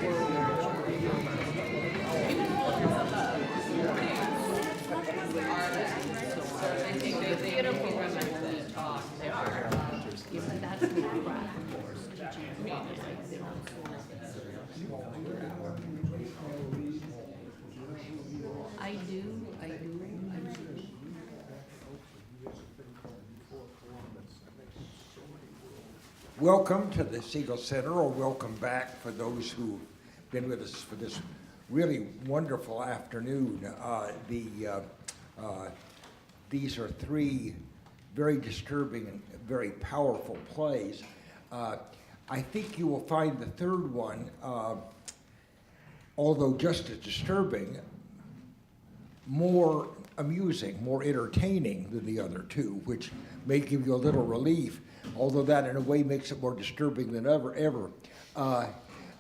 I do. Welcome to the Segal Center, or welcome back for those who've been with us for this really wonderful afternoon. These are three very disturbing and very powerful plays. I think you will find the third one, although just as disturbing, more amusing, more entertaining than the other two, which may give you a little relief, although that in a way makes it more disturbing than ever.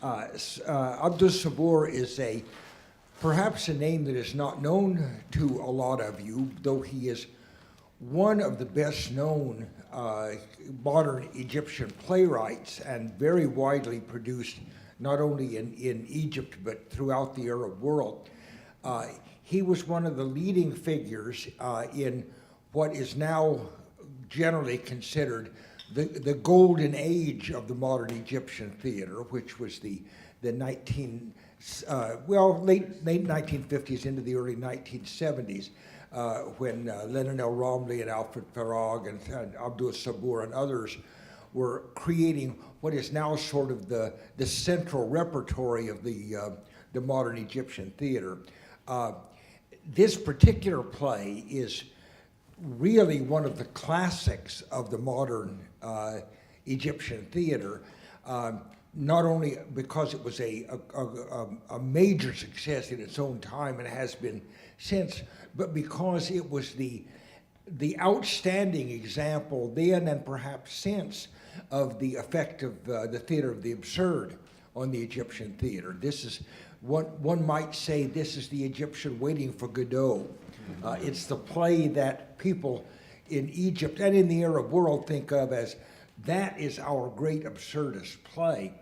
Abdul-Saboor is perhaps a name that is not known to a lot of you, though he is one of the best known modern Egyptian playwrights and very widely produced not only in Egypt but throughout the Arab world. He was one of the leading figures in what is now generally considered the golden age of the modern Egyptian theater, which was the late 1950s into the early 1970s, when Lenin El-Ramli and Alfred Farag and Abdul-Saboor and others were creating what is now sort of the central repertory of the modern Egyptian theater. This particular play is really one of the classics of the modern Egyptian theater, not only because it was a major success in its own time and has been since, but because it was the outstanding example then and perhaps since of the effect of the theater of the absurd on the Egyptian theater. This is, one might say, this is the Egyptian Waiting for Godot. It's the play that people in Egypt and in the Arab world think of as, that is our great absurdist play.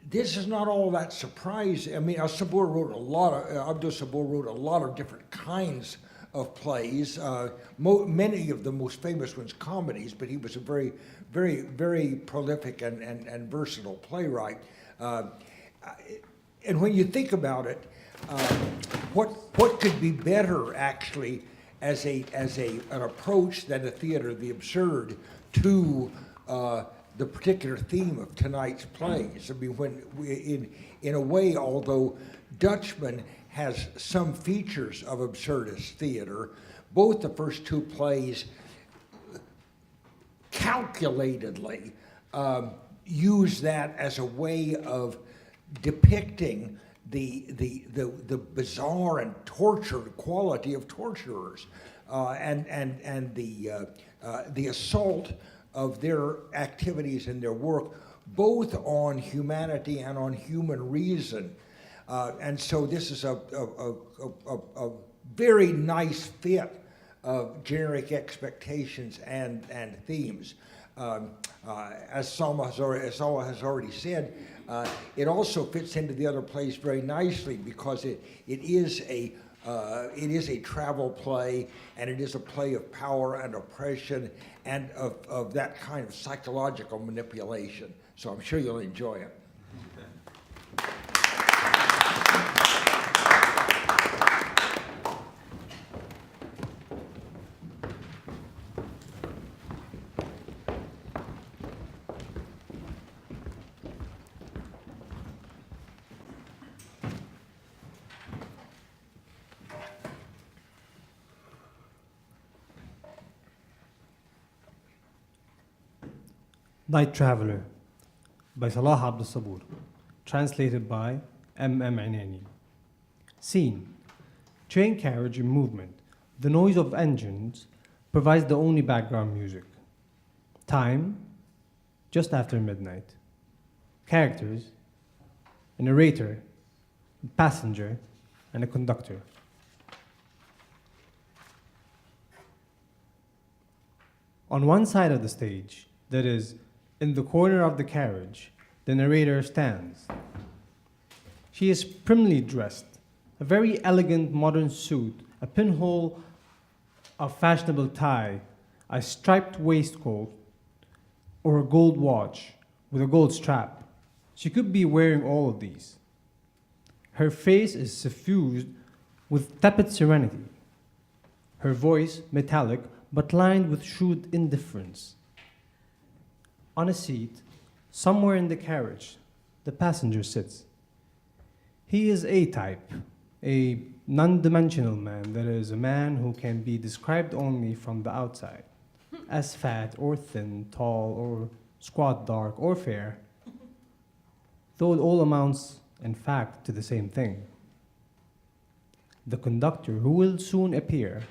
This is not all that surprising. I mean, Abdul-Saboor wrote a lot of different kinds of plays, many of the most famous ones comedies, but he was a very, very, very prolific and versatile playwright. And when you think about it, what could be better actually as an approach than a theater of the absurd to the particular theme of tonight's plays? I mean, in a way, although Dutchman has some features of absurdist theater, both the first two plays calculatedly use that as a way of depicting the bizarre and tortured quality of torturers, and the assault of their activities and their work, both on humanity and on human reason. And so this is a very nice fit of generic expectations and themes. As Salma has already said, it also fits into the other plays very nicely because it is a travel play, and it is a play of power and oppression and of that kind of psychological manipulation. So I'm sure you'll enjoy it. Night Traveler by Salah Abdul-Saboor, translated by Enani. Scene: train carriage in movement. The noise of engines provides the only background music. Time: just after midnight. Characters: a narrator, a passenger, and a conductor. On one side of the stage, that is, in the corner of the carriage, the narrator stands. She is primly dressed, a very elegant modern suit, a pinhole of fashionable tie, a striped waistcoat, or a gold watch with a gold strap. She could be wearing all of these. Her face is suffused with tepid serenity. Her voice metallic, but lined with shrewd indifference. On a seat, somewhere in the carriage, the passenger sits. He is A-type, a non-dimensional man, that is, a man who can be described only from the outside, as fat or thin, tall or squat, dark or fair, though it all amounts, in fact, to the same thing. The conductor, who will soon appear,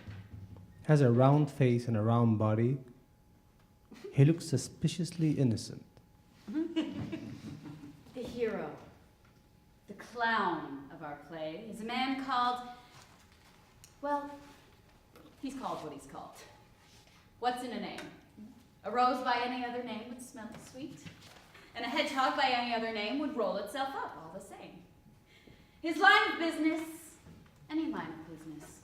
has a round face and a round body. He looks suspiciously innocent. The hero, the clown of our play, is a man called, well, he's called what he's called. What's in a name? A rose by any other name would smell sweet, and a hedgehog by any other name would roll itself up all the same. His line of business, any line of business,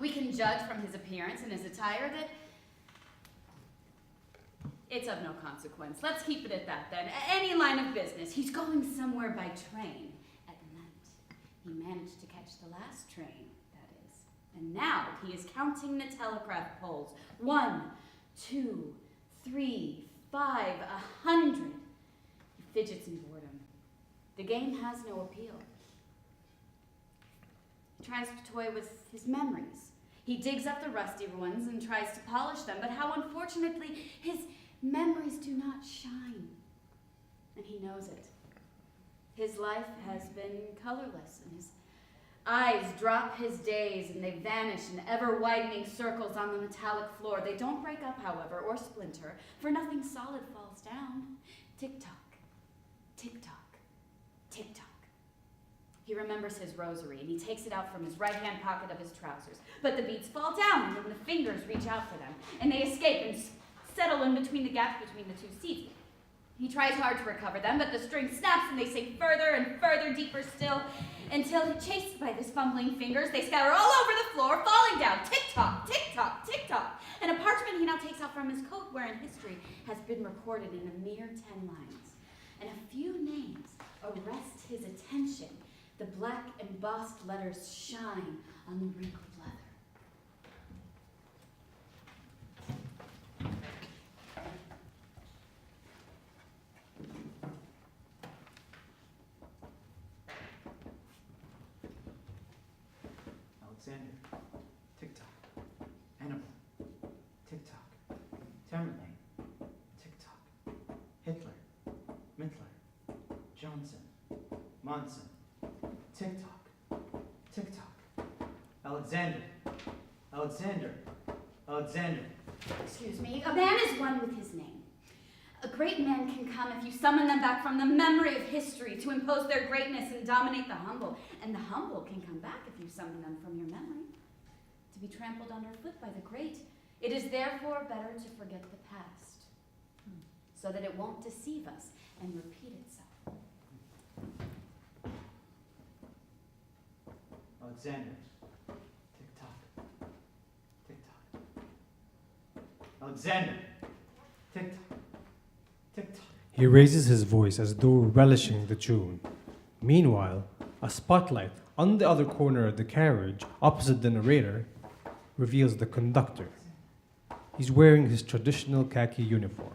we can judge from his appearance and his attire that it's of no consequence. Let's keep it at that then. Any line of business. He's going somewhere by train at night. He managed to catch the last train, that is. And now he is counting the telegraph poles. 1, 2, 3, 5, 100. He fidgets in boredom. The game has no appeal. He tries to toy with his memories. He digs up the rusty ones and tries to polish them, but how unfortunately his memories do not shine. And he knows it. His life has been colorless, and his eyes drop his days, and they vanish in ever-widening circles on the metallic floor. They don't break up, however, or splinter, for nothing solid falls down. Tick-tock, tick-tock, tick-tock. He remembers his rosary, and he takes it out from his right-hand pocket of his trousers. But the beads fall down, and then the fingers reach out for them, and they escape and settle in between the gaps between the two seats. He tries hard to recover them, but the string snaps, and they sink further and further, deeper still, until, chased by his fumbling fingers, they scatter all over the floor, falling down. Tick-tock, tick-tock, tick-tock. And a parchment he now takes out from his coat, wherein history has been recorded in a mere 10 lines. And a few names arrest his attention. The black embossed letters shine on the wrinkled leather. Alexander, tick-tock. Hannibal, tick-tock. Tamerlane, tick-tock. Hitler, Mittler, Johnson, Monson, tick-tock, tick-tock. Alexander, Alexander, Alexander. Excuse me, a man is one with his name. A great man can come if you summon them back from the memory of history to impose their greatness and dominate the humble. And the humble can come back if you summon them from your memory, to be trampled underfoot by the great. It is therefore better to forget the past, so that it won't deceive us and repeat itself. Alexander, tick-tock, tick-tock. Alexander, tick-tock, tick-tock. He raises his voice as though relishing the tune. Meanwhile, a spotlight on the other corner of the carriage, opposite the narrator, reveals the conductor. He's wearing his traditional khaki uniform.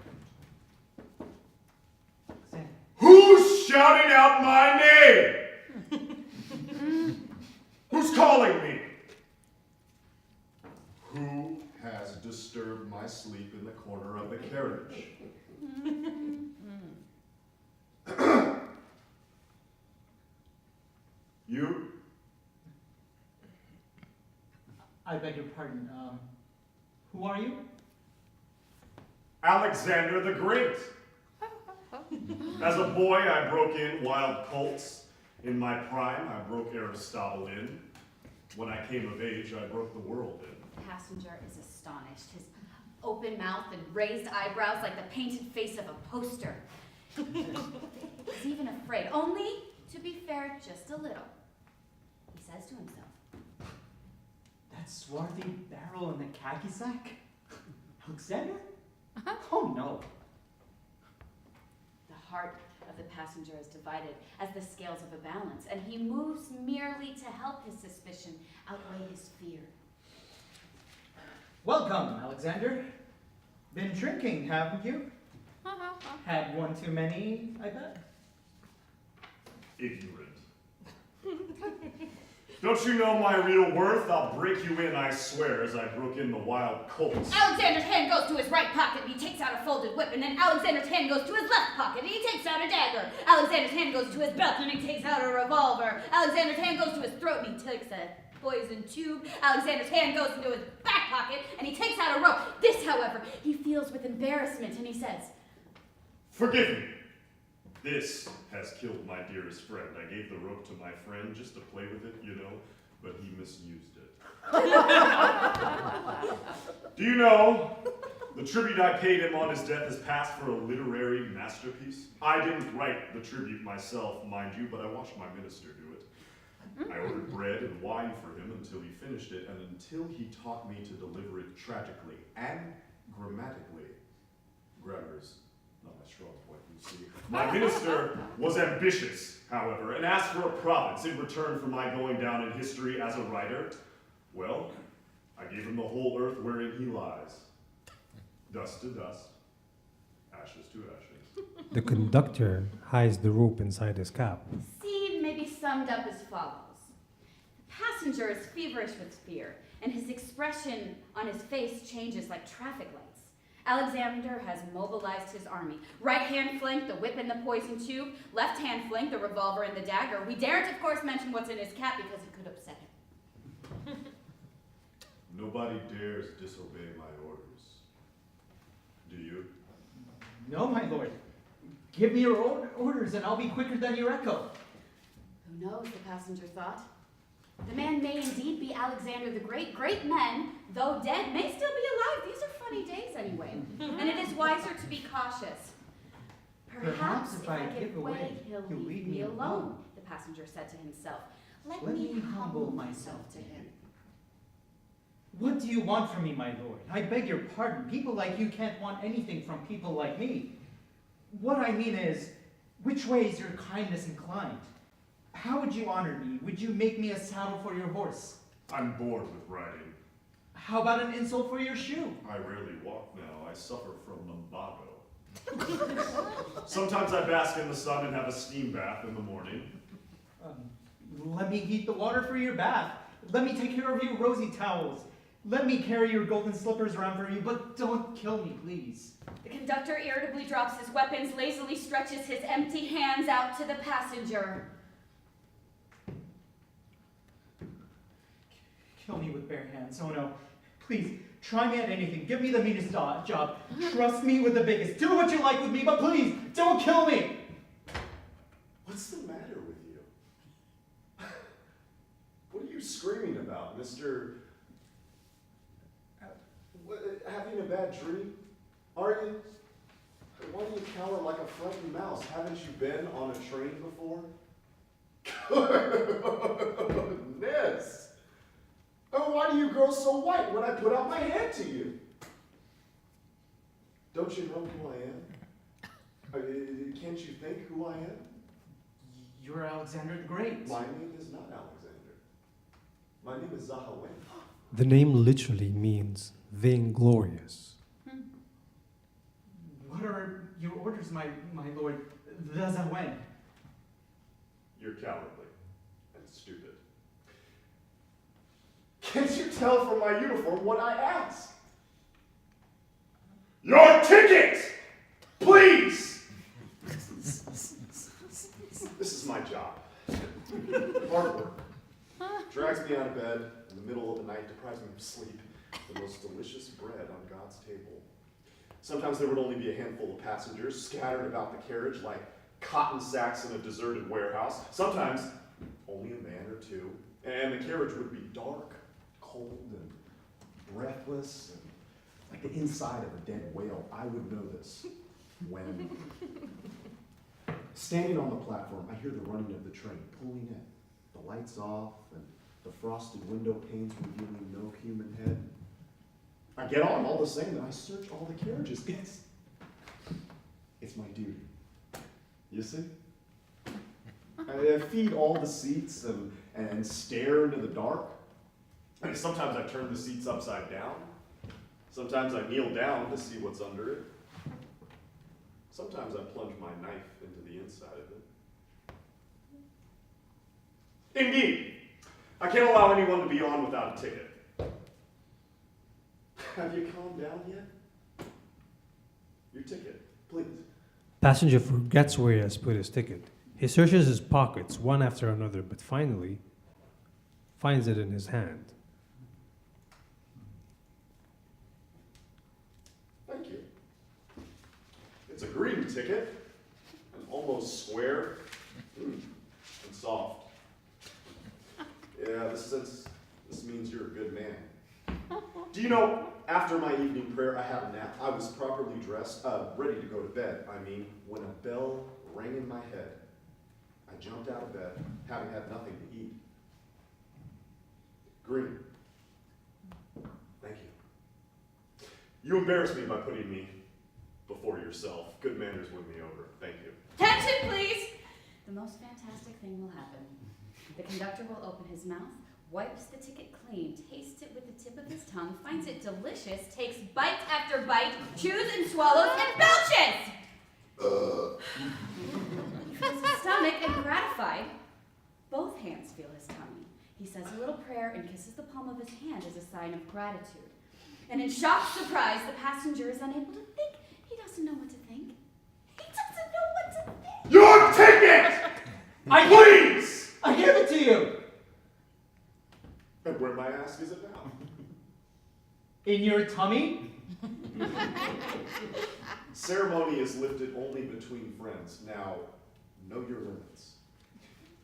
Alexander. Who's shouting out my name? Who's calling me? Who has disturbed my sleep in the corner of the carriage? You? I beg your pardon, who are you? Alexander the Great. As a boy, I broke in wild colts. In my prime, I broke Aristotle in. When I came of age, I broke the world in. The passenger is astonished, his open mouth and raised eyebrows like the painted face of a poster. He's even afraid. Only, to be fair there just a little. He says to himself, That swarthy barrel in the khaki sack? Alexander? Oh no. the heart of the passenger is divided as the scales of a balance, and he moves merely to help his suspicion outweigh his fear. Welcome, Alexander. Been drinking, haven't you? Had one too many, I bet. Ignorant. Don't you know my real worth? I'll break you in, I swear, as I broke in the wild colts. Alexander's hand goes to his right pocket and he takes out a folded whip, and then Alexander's hand goes to his left pocket and he takes out a dagger. Alexander's hand goes to his belt and he takes out a revolver. Alexander's hand goes to his throat and he takes a poison tube. Alexander's hand goes into his back pocket and he takes out a rope. This, however, he feels with embarrassment and he says, Forgive me. This has killed my dearest friend. I gave the rope to my friend just to play with it, you know, but he misused it. Do you know, the tribute I paid him on his death has passed for a literary masterpiece? I didn't write the tribute myself, mind you, but I watched my minister do it. I ordered bread and wine for him until he finished it, and until he taught me to deliver it tragically and grammatically. Grammar's not my strong point, you see. My minister was ambitious, however, and asked for a province in return for my going down in history as a writer. Well, I gave him the whole earth wherein he lies. Dust to dust, ashes to ashes. The conductor hides the rope inside his cap. Scene may be summed up as follows. The passenger is feverish with fear, and his expression on his face changes like traffic lights. Alexander has mobilized his army. Right hand flank, the whip and the poison tube. Left hand flank, the revolver and the dagger. We daren't, of course, mention what's in his cap because it could upset him. Nobody dares disobey my orders. Do you? No, my lord. Give me your orders and I'll be quicker than your echo. Who knows, the passenger thought. The man may indeed be Alexander the Great. Great men, though dead, may still be alive. These are funny days anyway. And it is wiser to be cautious. Perhaps if I give way, he'll leave me alone, the passenger said to himself. Let me humble myself to him. What do you want from me, my lord? I beg your pardon. People like you can't want anything from people like me. What I mean is, which way is your kindness inclined? How would you honor me? Would you make me a saddle for your horse? I'm bored with riding. How about an insole for your shoe? I rarely walk now. I suffer from lumbago. Sometimes I bask in the sun and have a steam bath in the morning. Let me heat the water for your bath. Let me take care of your rosy towels. Let me carry your golden slippers around for you, but don't kill me, please. The conductor irritably drops his weapons, lazily stretches his empty hands out to the passenger. Kill me with bare hands. Oh no. Please, try me at anything. Give me the meanest job. Trust me with the biggest. Do what you like with me, but please, don't kill me! What's the matter with you? What are you screaming about, Mr. Having a bad dream? Are you? Why do you cower like a frightened mouse? Haven't you been on a train before? Goodness! Oh, why do you grow so white when I put out my hand to you? Don't you know who I am? Can't you think who I am? You're Alexander the Great. My name is not Alexander. My name is Zahawin. The name literally means vainglorious. What are your orders, my lord? The Zawen. You're cowardly and stupid. Can't you tell from my uniform what I ask? Your ticket! Please! This is my job. Hard work. Drags me out of bed in the middle of the night, deprives me of sleep. The most delicious bread on God's table. Sometimes there would only be a handful of passengers scattered about the carriage like cotton sacks in a deserted warehouse. Sometimes only a man or two. And the carriage would be dark, cold, and breathless, and like the inside of a dead whale. I would know this when Standing on the platform, I hear the running of the train pulling in, the lights off, and the frosted window panes revealing no human head. I get on all the same, and I search all the carriages. It's my duty. You see? I feed all the seats and stare into the dark. And sometimes I turn the seats upside down. Sometimes I kneel down to see what's under it. Sometimes I plunge my knife into the inside of it. Indeed, I can't allow anyone to be on without a ticket. Have you calmed down yet? Your ticket, please. Passenger forgets where he has put his ticket. He searches his pockets one after another, but finally finds it in his hand. Thank you. It's a green ticket, and almost square, and soft. Yeah, this means you're a good man. Do you know, after my evening prayer, I had a nap. I was properly dressed, ready to go to bed. When a bell rang in my head, I jumped out of bed, having had nothing to eat. Green. Thank you. You embarrassed me by putting me before yourself. Good manners win me over. Thank you. Attention, please! The most fantastic thing will happen. The conductor will open his mouth, wipes the ticket clean, tastes it with the tip of his tongue, finds it delicious, takes bite after bite, chews and swallows, and belches! He fills his stomach, and gratified, both hands feel his tummy. He says a little prayer and kisses the palm of his hand as a sign of gratitude. And in shocked surprise, the passenger is unable to think. He doesn't know what to think. He doesn't know what to think. Your ticket! Please! I give it to you! And where, may I ask, is it now? In your tummy? Ceremony is lifted only between friends. Now, know your limits.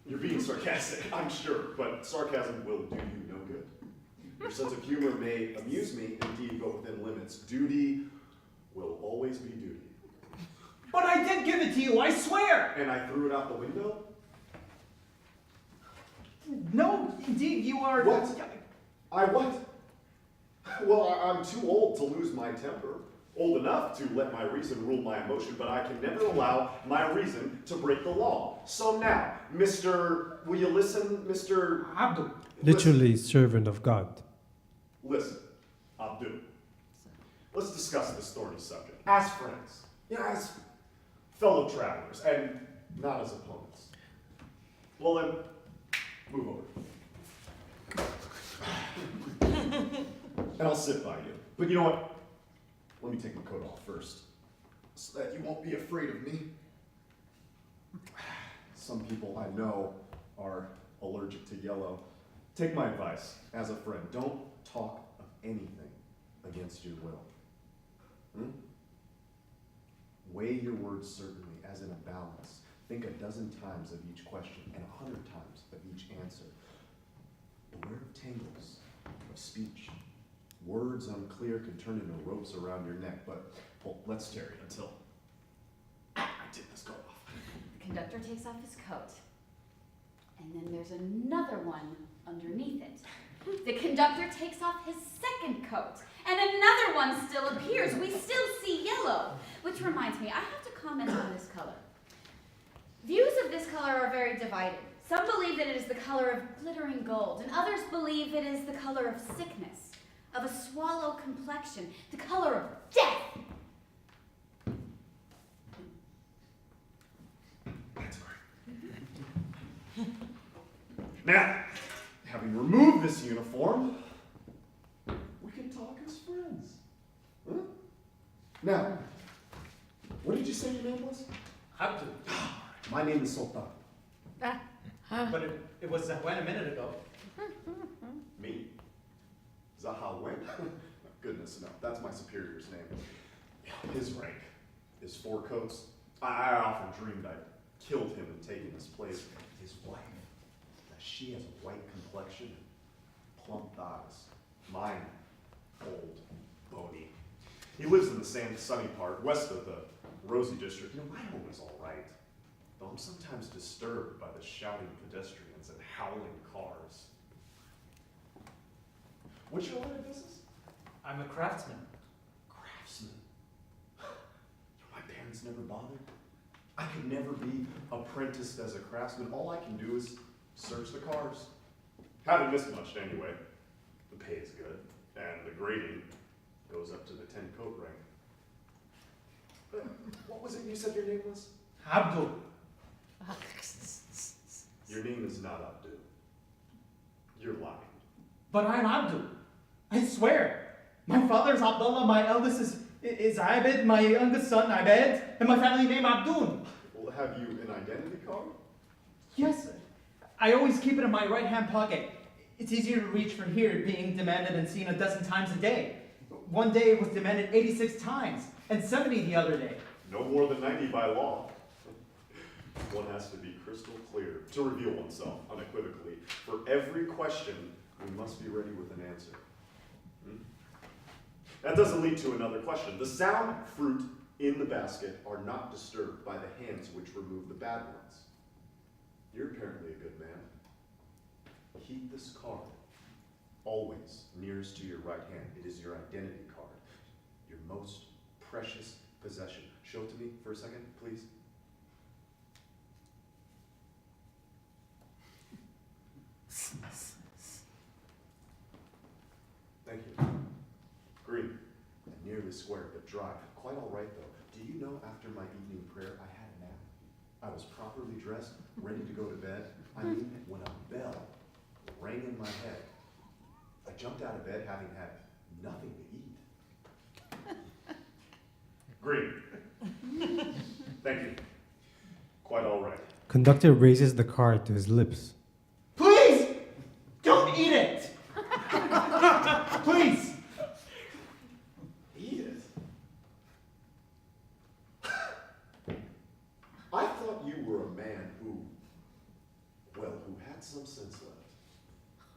You're being sarcastic, I'm sure, but sarcasm will do you no good. Your sense of humor may amuse me, indeed, but within limits. Duty will always be duty. But I did give it to you, I swear! And I threw it out the window? No, indeed, you are... What? I what? Well, I'm too old to lose my temper. Old enough to let my reason rule my emotion, but I can never allow my reason to break the law. So now, will you listen, Mr. Abdul? Literally, servant of God. Listen, Abdul. Let's discuss this thorny subject. As friends, as fellow travelers, and not as opponents. Well then, move over. And I'll sit by you. But you know what? Let me take my coat off first, so that you won't be afraid of me. Some people I know are allergic to yellow. Take my advice as a friend. Don't talk of anything against your will. Weigh your words certainly, as in a balance. Think a dozen times of each question and 100 times of each answer. Beware of tangles of speech. Words unclear can turn into ropes around your neck, but well, let's tarry until I take this coat off. The conductor takes off his coat. And then there's another one underneath it. The conductor takes off his second coat. And another one still appears. We still see yellow. Which reminds me, I have to comment on this color. Views of this color are very divided. Some believe that it is the color of glittering gold, and others believe it is the color of sickness, of a swallow complexion, the color of death. That's right. Now, having removed this uniform, we can talk as friends. Huh? Now, what did you say your name was? Abdul. My name is Sultan. But it was when a minute ago. Me? Zahawen? Goodness, no. That's my superior's name. His rank is 4 coats. I often dreamed I'd killed him and taken his place. His wife, she has a white complexion and plump thighs. Mine, old, bony. He lives in the same sunny part, west of the Rosie district. You know, my home is all right. though I'm sometimes disturbed by the shouting pedestrians and howling cars. What's your line of business? I'm a craftsman. Craftsman. My parents never bothered. I could never be apprenticed as a craftsman. All I can do is search the cars. Haven't missed much anyway. The pay is good, and the grading goes up to the 10-coat rank. What was it you said your name was? Abdul. Your name is not Abdul. You're lying. But I'm Abdul. I swear. My father's Abdullah, my eldest is Abed, my youngest son Abed, and my family name Abdul. Well, have you an identity card? Yes, I always keep it in my right-hand pocket. It's easier to reach from here, being demanded and seen a dozen times a day. One day it was demanded 86 times, and 70 the other day. No more than 90 by law. One has to be crystal clear to reveal oneself unequivocally. For every question, we must be ready with an answer. That doesn't lead to another question. The sound fruit in the basket are not disturbed by the hands which remove the bad ones. You're apparently a good man. Keep this card always nearest to your right hand. It is your identity card, your most precious possession. Show it to me for a second, please. Thank you. Green and nearly square, but dry. Quite all right, though. Do you know after my evening prayer, I had a nap? I was properly dressed, ready to go to bed. I mean, when a bell rang in my head, I jumped out of bed having had nothing to eat. Green. Thank you. Quite all right. Conductor raises the card to his lips. Please! Don't eat it! Please! Eat it? I thought you were a man who had some sense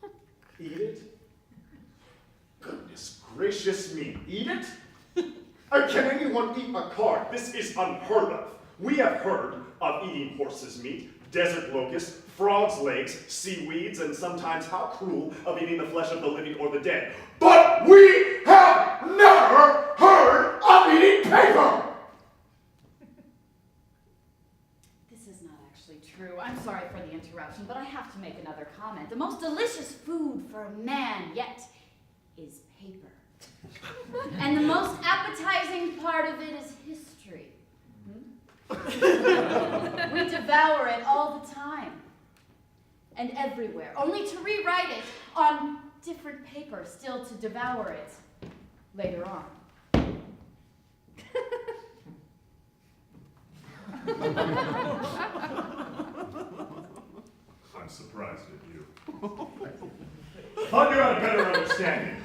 left. Eat it? Goodness gracious me, eat it? Can anyone eat a card? This is unheard of. We have heard of eating horse's meat, desert locusts, frogs' legs, seaweeds, and sometimes how cruel of eating the flesh of the living or the dead. But we have never heard of eating paper! This is not actually true. I'm sorry for the interruption, but I have to make another comment. The most delicious food for a man yet is paper. And the most appetizing part of it is history. We devour it all the time. And everywhere, only to rewrite it on different paper, still to devour it later on. I'm surprised at you. Thought you had a better understanding.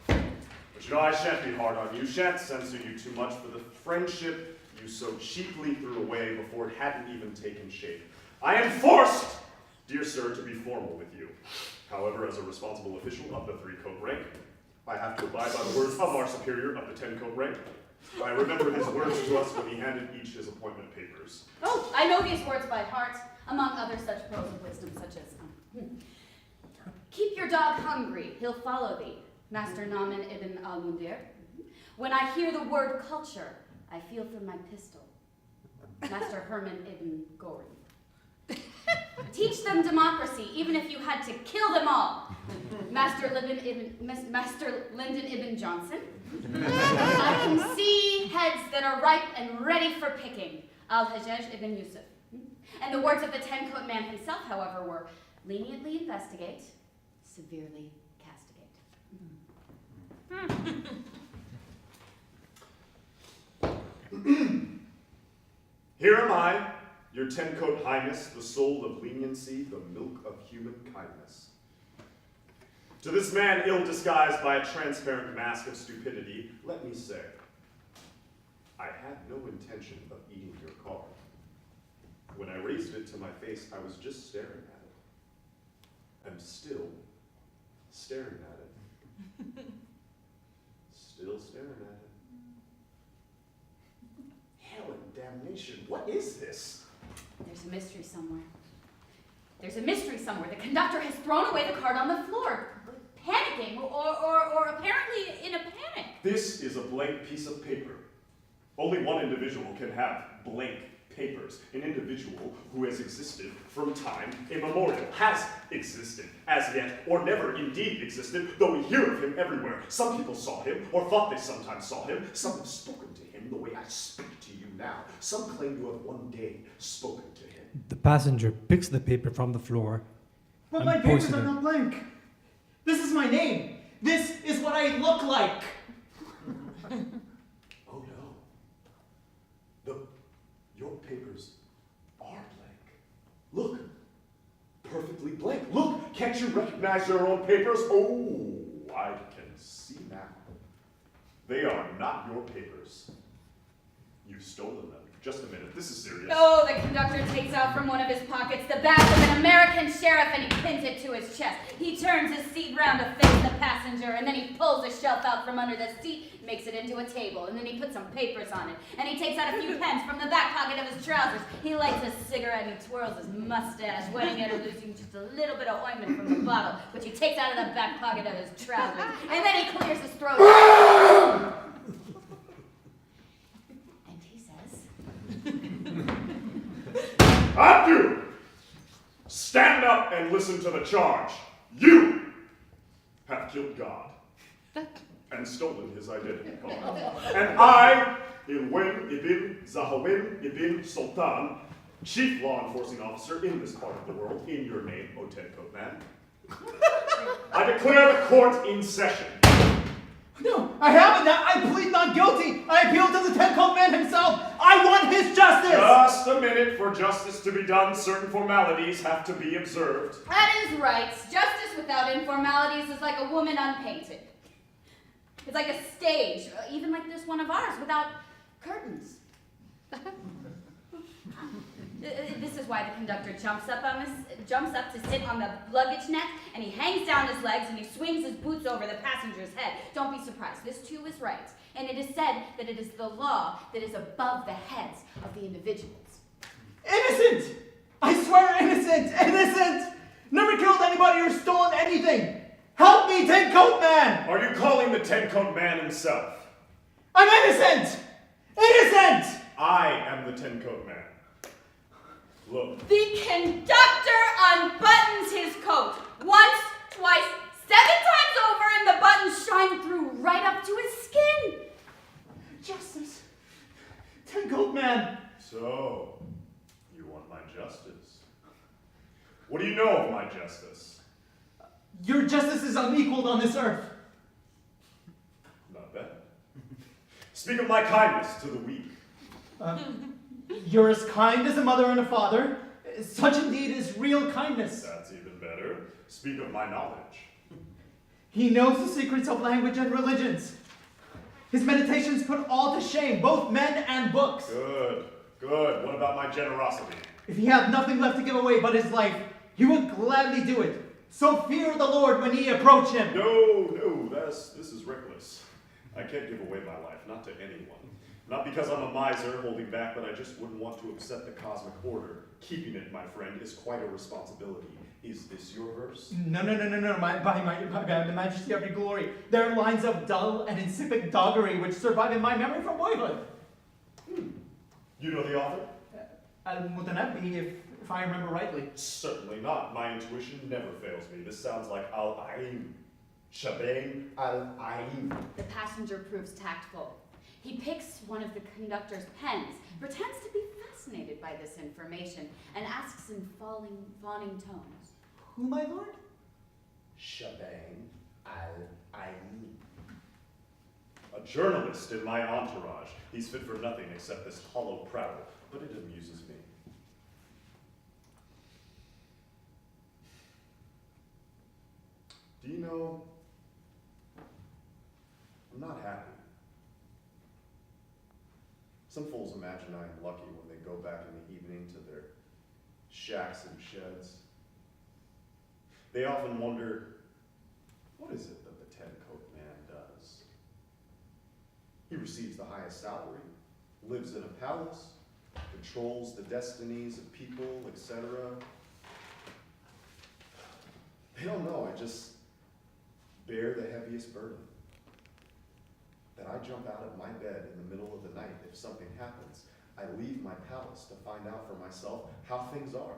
But you know, I shan't be hard on you, shan't censor you too much for the friendship you so cheaply threw away before it hadn't even taken shape. I am forced, dear sir, to be formal with you. However, as a responsible official of the 3-coat rank, I have to abide by the words of our superior of the 10-coat rank. I remember his words to us when he handed each his appointment papers. Oh, I know these words by heart, among other such pearls of wisdom, such as, keep your dog hungry, he'll follow thee, Master Naaman ibn al-Mundir. When I hear the word culture, I feel for my pistol, Master Herman ibn Goring. Teach them democracy, even if you had to kill them all, Master Lyndon ibn Johnson. I can see heads that are ripe and ready for picking, Al-Hajjaj ibn Yusuf. And the words of the 10-coat man himself, however, were leniently investigate, severely castigate. Here am I, your 10-coat highness, the soul of leniency, the milk of human kindness. To this man ill disguised by a transparent mask of stupidity, let me say, I had no intention of eating your card. When I raised it to my face, I was just staring at it. I'm still staring at it. Still staring at it. Hell and damnation, what is this? There's a mystery somewhere. There's a mystery somewhere. The conductor has thrown away the card on the floor, panicking, or apparently in a panic. This is a blank piece of paper. Only one individual can have blank papers. An individual who has existed from time immemorial, has existed as yet, or never indeed existed, though we hear of him everywhere. Some people saw him, or thought they sometimes saw him. Some have spoken to him the way I speak to you now. Some claim to have one day spoken to him. The passenger picks the paper from the floor. But and my papers posts are it. not blank. This is my name. This is what I look like. Oh no. Your papers are blank. Look. Perfectly blank. Look, can't you recognize your own papers? Oh, I can see now. They are not your papers. You've stolen them. Just a minute, this is serious. Oh, the conductor takes out from one of his pockets the badge of an American sheriff and he pins it to his chest. He turns his seat round to face the passenger and then he pulls a shelf out from under the seat, makes it into a table, and then he puts some papers on it. And he takes out a few pens from the back pocket of his trousers. He lights a cigarette and he twirls his mustache, wetting it or losing just a little bit of ointment from the bottle, which he takes out of the back pocket of his trousers. And then he clears his throat. And he says, Abdu! Stand up and listen to the charge. You have killed God and stolen his identity card. And I, Ilwen ibn Zahawin ibn Sultan, chief law enforcing officer in this part of the world, in your name, O Ten Coat Man, I declare the court in session. No, I haven't. I plead not guilty. I appeal to the Ten-Coat Man himself. I want his justice. Just a minute. For justice to be done, certain formalities have to be observed. that is right. Justice without informalities is like a woman unpainted. It's like a stage, even like this one of ours, without curtains. This is why the conductor jumps up to sit on the luggage net, and he hangs down his legs and he swings his boots over the passenger's head. Don't be surprised. This too is right. And it is said that it is the law that is above the heads of the individuals. Innocent! I swear innocent! Innocent! Never killed anybody or stolen anything! Help me, Ten-Coat Man! Are you calling the Ten Coat Man himself? I'm innocent! Innocent! I am the Ten Coat Man. Look. The conductor unbuttons his coat once, twice, 7 times over, and the buttons shine through right up to his skin. Justice. Ten-Coat Man. So, you want my justice? What do you know of my justice? Your justice is unequaled on this earth. Not bad. Speak of my kindness to the weak. You're as kind as a mother and a father. Such indeed is real kindness. That's even better. Speak of my knowledge. He knows the secrets of language and religions. His meditations put all to shame, both men and books. Good, good. What about my generosity? If he had nothing left to give away but his life, he would gladly do it. So fear the Lord when ye approach him. No, this is reckless. I can't give away my life, not to anyone. Not because I'm a miser holding back, but I just wouldn't want to upset the cosmic order. Keeping it, my friend, is quite a responsibility. Is this your verse? No. By the majesty of your glory. There are lines of dull and insipid doggery which survive in my memory from boyhood. You know the author? Al-Mutanabbi, if I remember rightly. Certainly not. My intuition never fails me. This sounds like Al-Ain. Shabain Al-Ain. The passenger proves tactful. He picks one of the conductor's pens, pretends to be fascinated by this information, and asks in fawning tones. Who, my lord? Shabain Al-Ain. A journalist in my entourage. He's fit for nothing except this hollow prattle, but it amuses me. Do you know, I'm not happy. Some fools imagine I am lucky when they go back in the evening to their shacks and sheds. They often wonder, what is it that the Ten-Coat Man does? He receives the highest salary, lives in a palace, controls the destinies of people, etc. They don't know I just bear the heaviest burden. That I jump out of my bed in the middle of the night if something happens. I leave my palace to find out for myself how things are.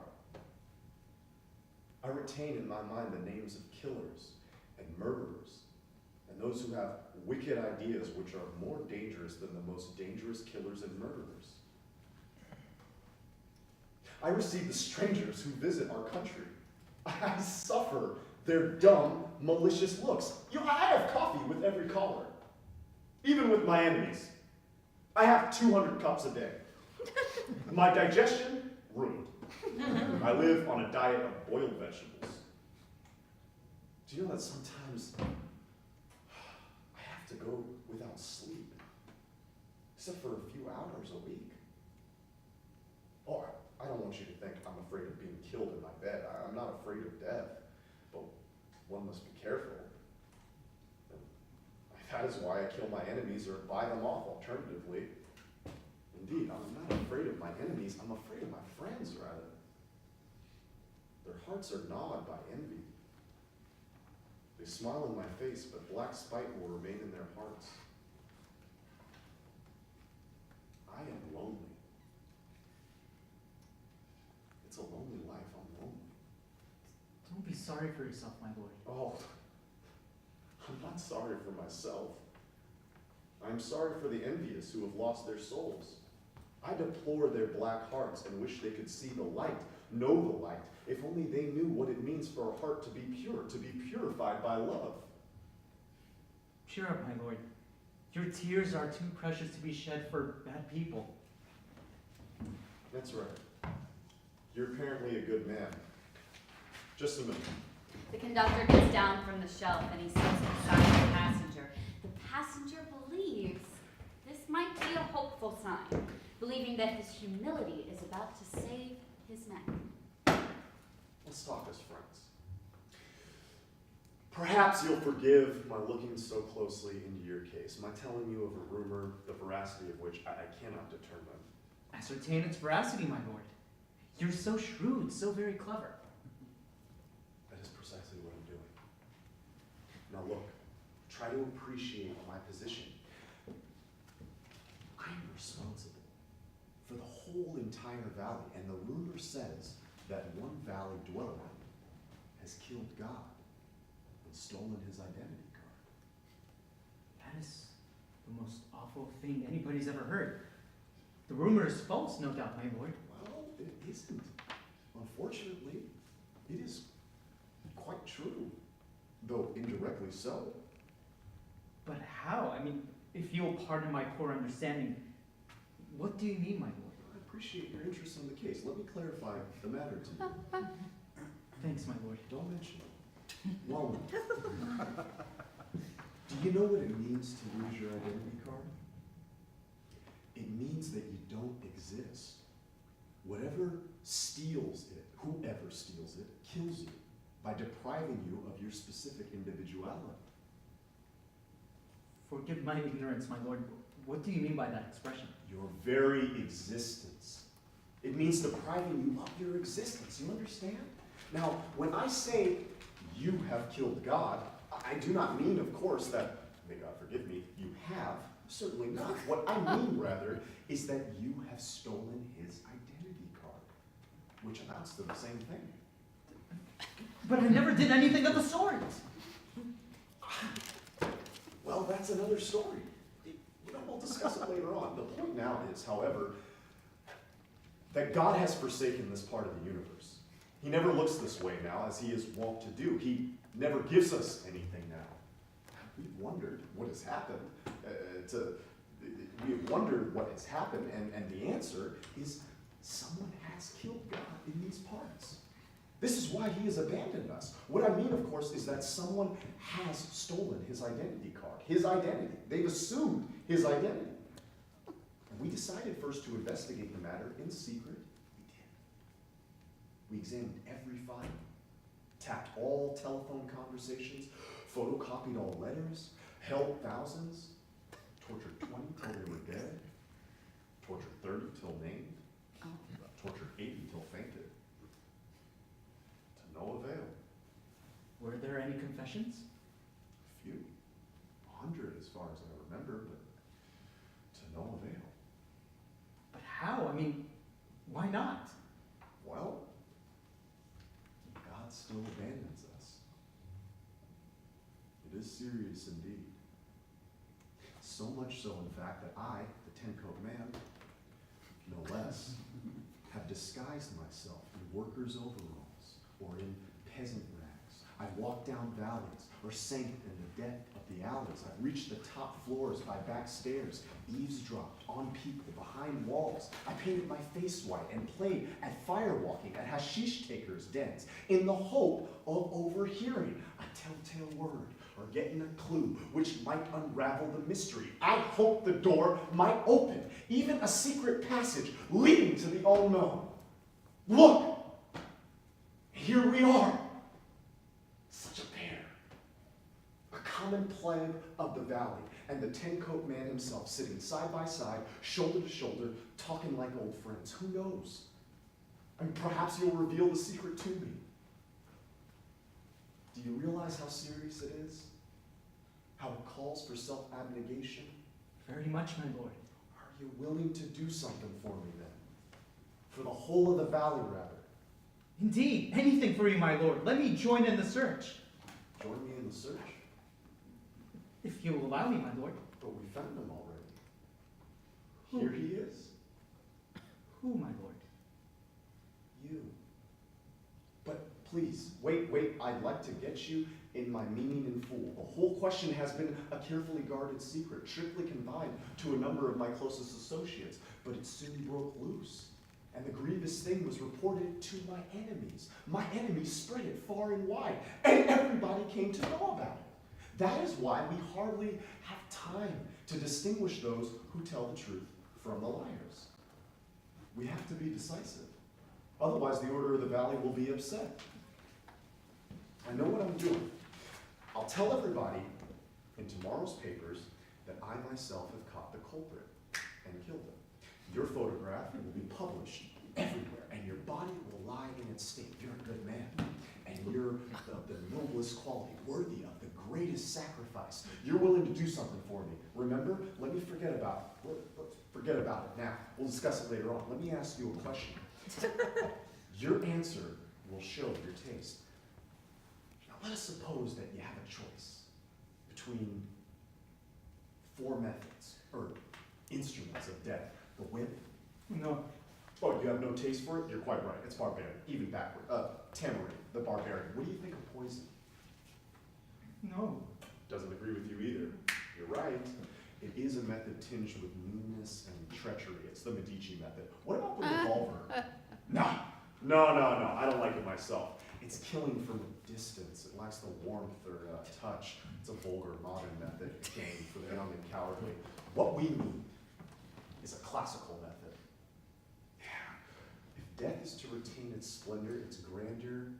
I retain in my mind the names of killers and murderers, and those who have wicked ideas which are more dangerous than the most dangerous killers and murderers. I receive the strangers who visit our country. I suffer their dumb, malicious looks. I have coffee with every caller, even with my enemies. I have 200 cups a day. My digestion, ruined. I live on a diet of boiled vegetables. Do you know that sometimes I have to go without sleep, except for a few hours a week? Oh, I don't want you to think I'm afraid of being killed in my bed. I'm not afraid of death, but one must be careful. That is why I kill my enemies or buy them off alternatively. Indeed, I'm not afraid of my enemies, I'm afraid of my friends, rather. Their hearts are gnawed by envy. They smile in my face, but black spite will remain in their hearts. I am lonely. It's a lonely life, I'm lonely. Don't be sorry for yourself, my lord. Oh, I'm not sorry for myself. I'm sorry for the envious who have lost their souls. I deplore their black hearts and wish they could see the light, know the light, if only they knew what it means for a heart to be pure, to be purified by love. Cheer up, my lord. Your tears are too precious to be shed for bad people. That's right. You're apparently a good man. Just a minute. The conductor gets down from the shelf and he sits beside the passenger. The passenger believes this might be a hopeful sign, believing that his humility is about to save his neck. Let's talk as friends. Perhaps you'll forgive my looking so closely into your case, my telling you of a rumor, the veracity of which I cannot determine. Ascertain its veracity, my lord. You're so shrewd, so very clever. That is precisely what I'm doing. Now look, try to appreciate my position. I am responsible for the whole entire valley, and the rumor says that one valley dweller has killed God and stolen his identity card. That is the most awful thing anybody's ever heard. The rumor is false, no doubt, my lord. Well, it isn't. Unfortunately, it is quite true, though indirectly so. But how? I mean, if you'll pardon my poor understanding, what do you mean, my lord? I appreciate your interest in the case. Let me clarify the matter to you. Thanks, my lord. Don't mention it. Well, do you know what it means to lose your identity card? It means that you don't exist. Whatever steals it, whoever steals it, kills you by depriving you of your specific individuality. Forgive my ignorance, my lord. What do you mean by that expression? Your very existence. It means depriving you of your existence. You understand? Now, when I say you have killed God, I do not mean, of course, that, may God forgive me, you have. Certainly not. What I mean, rather, is that you have stolen his identity card, which amounts to the same thing. But I never did anything of the sort. Well, that's another story. We'll discuss it later on. The point now is, however, that God has forsaken this part of the universe. He never looks this way now, as he is wont to do. He never gives us anything now. We've wondered what has happened. We have wondered what has happened, and the answer is someone has killed God in these parts. This is why he has abandoned us. What I mean, of course, is that someone has stolen his identity card, his identity. They've assumed his identity. And we decided first to investigate the matter in secret. We did. We examined every file, tapped all telephone conversations, photocopied all letters, held thousands, tortured 20 till they were dead, tortured 30 till named, tortured 8 until fainted. To no avail. Were there any confessions? A few. 100 as far as I remember, but to no avail. But how? I mean, why not? Well, God still abandons us. It is serious indeed. So much so, in fact, that I, the 10-coat man, no less, have disguised myself in workers' overalls or in peasant rags. I've walked down valleys or sank in the depth of the alleys. I've reached the top floors by back stairs, eavesdropped on people behind walls. I painted my face white and played at firewalking at hashish takers' dens in the hope of overhearing a telltale word or getting a clue which might unravel the mystery. I hoped the door might open, even a secret passage leading to the unknown. Look! Here we are. Such a pair. A common plague of the valley, and the 10-coat man himself sitting side by side, shoulder to shoulder, talking like old friends. Who knows? And perhaps you'll reveal the secret to me. Do you realize how serious it is? How it calls for self-abnegation? Very much, my lord. Are you willing to do something for me then? For the whole of the valley, rather. Indeed, anything for you, my lord. Let me join in the search. Join me in the search? If you will allow me, my lord. But we found him already. Who? Here he is. Who, my lord? You. But please, wait, I'd like to get you in my meaning in full. The whole question has been a carefully guarded secret, strictly confined to a number of my closest associates, but it soon broke loose. And the grievous thing was reported to my enemies. My enemies spread it far and wide, and everybody came to know about it. That is why we hardly have time to distinguish those who tell the truth from the liars. We have to be decisive. Otherwise, the order of the valley will be upset. I know what I'm doing. I'll tell everybody in tomorrow's papers that I myself have caught the culprit and killed him. Your photograph will be published everywhere, and your body will lie in its state. You're a good man, and you're the noblest quality, worthy of the greatest sacrifice. You're willing to do something for me. Remember? Let me forget about it. Let's forget about it now. We'll discuss it later on. Let me ask you a question. Your answer will show your taste. Now, let us suppose that you have a choice between 4 methods, or instruments of death. The whip. No. Oh, you have no taste for it? You're quite right. It's barbarian. Even backward. Tamarind, the barbarian. What do you think of poison? No. Doesn't agree with you either. You're right. It is a method tinged with meanness and treachery. It's the Medici method. What about the revolver? No. I don't like it myself. It's killing from a distance. It lacks the warmth or touch. It's a vulgar, modern method gained for the young and cowardly. What we need is a classical method. Yeah. If death is to retain its splendor, its grandeur,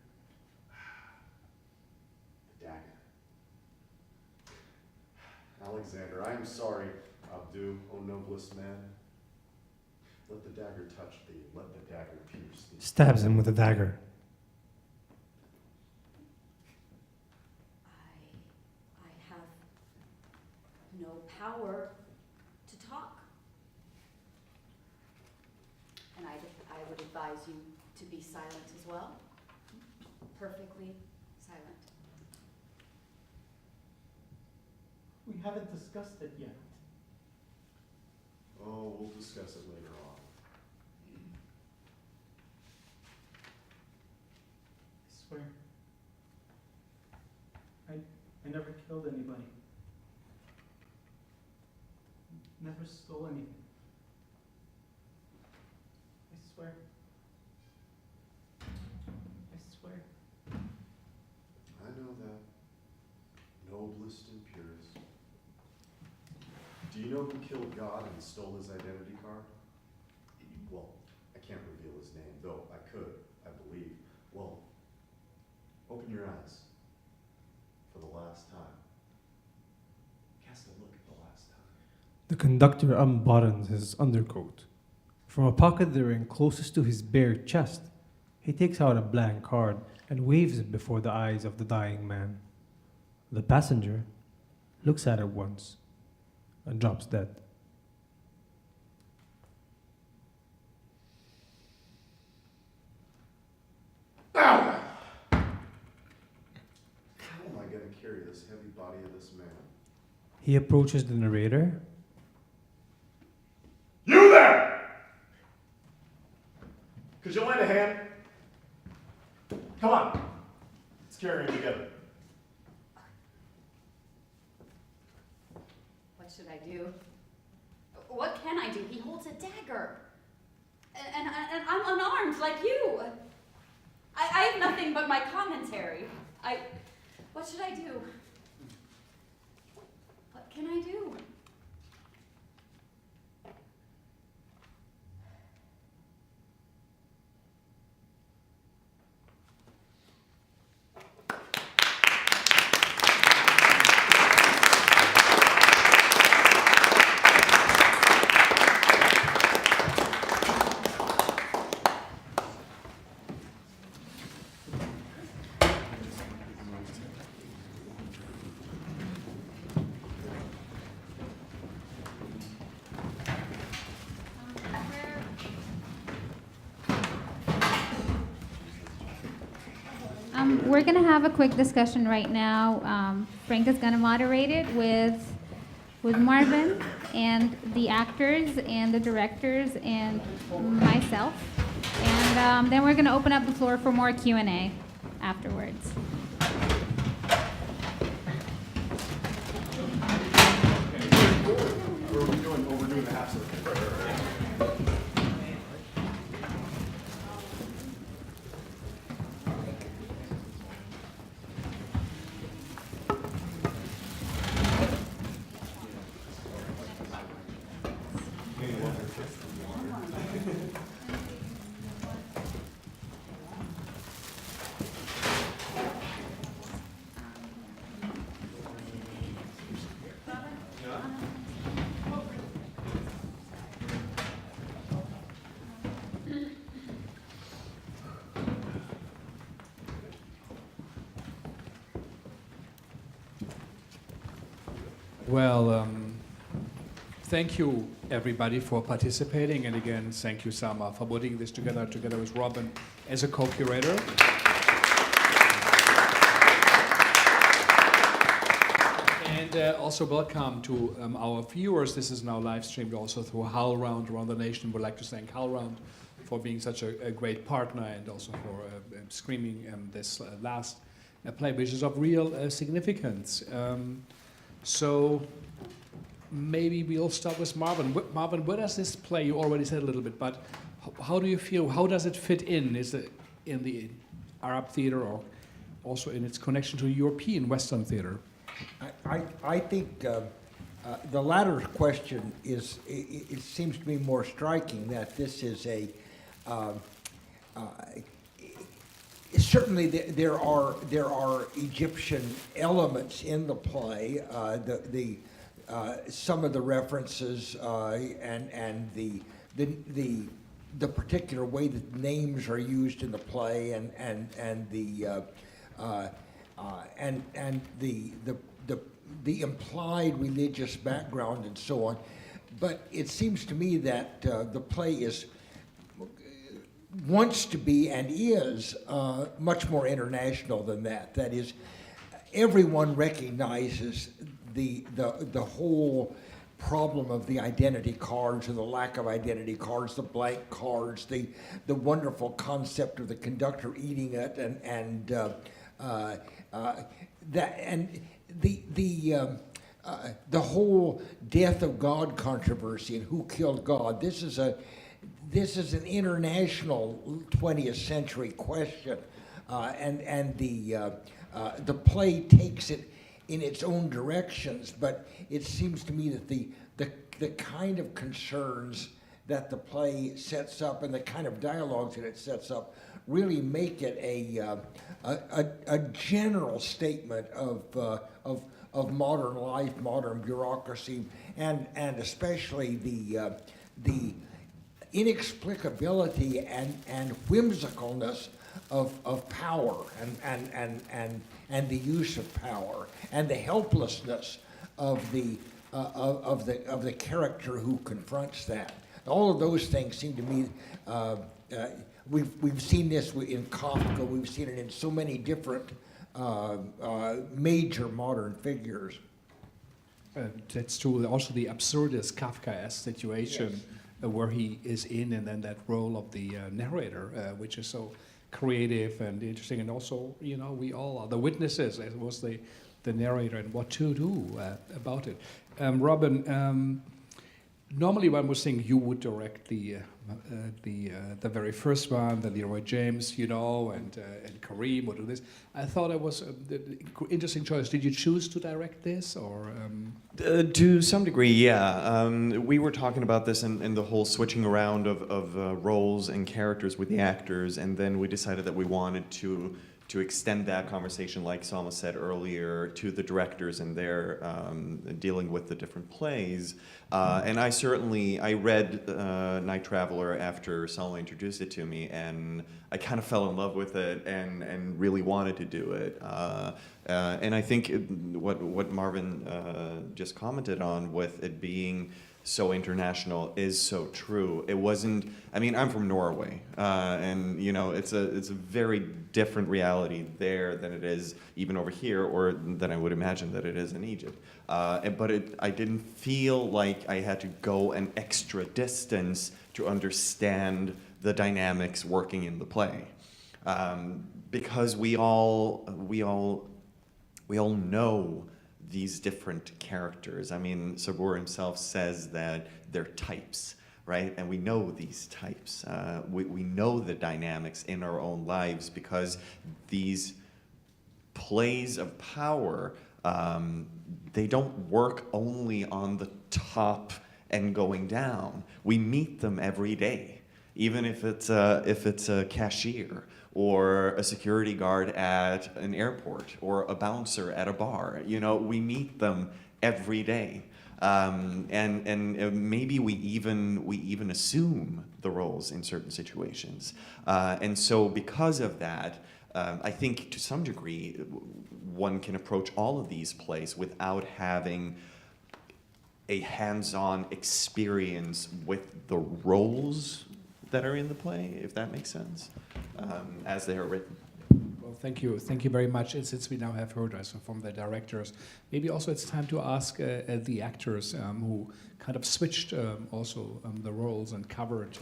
the dagger. Alexander, I am sorry, Abdu, O noblest man. Let the dagger touch thee, let the dagger pierce thee. Stabs him with a dagger. I have no power to talk. And I would advise you to be silent as well. Perfectly silent. We haven't discussed it yet. Oh, we'll discuss it later on. I swear. I never killed anybody. Never stole anything. I swear. I swear. I know that. Noblest and purest. Do you know who killed God and stole his identity card? Well, I can't reveal his name, though I could, I believe. Well, open your eyes for the last time. Cast a look at the last time. The conductor unbuttons his undercoat, From a pocket therein closest to his bare chest, he takes out a blank card and waves it before the eyes of the dying man. The passenger looks at it once and drops dead. How am I going to carry this heavy body of this man? He approaches the narrator. You there! Could you lend a hand? Come on. Let's carry him together. What should I do? What can I do? He holds a dagger. And I'm unarmed like you. I have nothing but my commentary. What should I do? What can I do? We're going to have a quick discussion right now. Frank is going to moderate it with Marvin and the actors and the directors and myself. And then we're going to open up the floor for more Q&A afterwards. We're doing the half circle. Well, thank you everybody for participating, and again, thank you Salma for putting this together with Robin as a co-curator. And also welcome to our viewers. This is now live streamed also through HowlRound around the nation. We'd like to thank HowlRound for being such a great partner, and also for screening this last play, which is of real significance. So maybe we'll start with Marvin. Marvin, where does this play, you already said a little bit, but how do you feel, how does it fit in? Is it in the Arab theater or also in its connection to European Western theater? I think the latter question is, it seems to me more striking, that this is certainly there are Egyptian elements in the play. Some of the references and the particular way that names are used in the play, and the implied religious background and so on. But it seems to me that the play wants to be and is much more international than that. That is, everyone recognizes the whole problem of the identity cards, or the lack of identity cards, the blank cards, the wonderful concept of the conductor eating it, and the whole death of God controversy and who killed God. This is an international 20th century question, and the play takes it in its own directions. But it seems to me that the kind of concerns that the play sets up and the kind of dialogues that it sets up really make it a general statement of modern life, modern bureaucracy, and especially inexplicability and whimsicalness of power and the use of power and the helplessness of the character who confronts that. All of those things seem to me. We've seen this in Kafka. We've seen it in so many different major modern figures. That's true. Also, the absurdist Kafkaesque situation, Yes. Where he is in, and then that role of the narrator, which is so creative and interesting, and also, you know, we all are the witnesses, as was the narrator, and what to do about it. Robin, normally when we're saying you would direct the very first one, the Leroy James, you know, and Kareem would do this. I thought it was an interesting choice. Did you choose to direct this, or? To some degree, yeah. We were talking about this and the whole switching around of roles and characters with the actors, and then we decided that we wanted to extend that conversation, like Salma said earlier, to the directors and their dealing with the different plays. And I read Night Traveler after Salma introduced it to me, and I kind of fell in love with it and really wanted to do it. And I think what Marvin just commented on, with it being so international, is so true. It wasn't. I mean, I'm from Norway, and you know, it's a very different reality there than it is even over here, or than I would imagine that it is in Egypt. But I didn't feel like I had to go an extra distance to understand the dynamics working in the play, because we all know these different characters. I mean, Saboor himself says that they're types, right? And we know these types. We know the dynamics in our own lives, because these plays of power, they don't work only on the top and going down. We meet them every day, even if it's a cashier, or a security guard at an airport, or a bouncer at a bar. You know, we meet them every day, and maybe we even assume the roles in certain situations. And so, because of that, I think to some degree one can approach all of these plays without having a hands-on experience with the roles that are in the play, if that makes sense, as they are written. Well, thank you very much. And since we now have heard also from the directors, maybe also it's time to ask the actors who kind of switched also the roles and covered.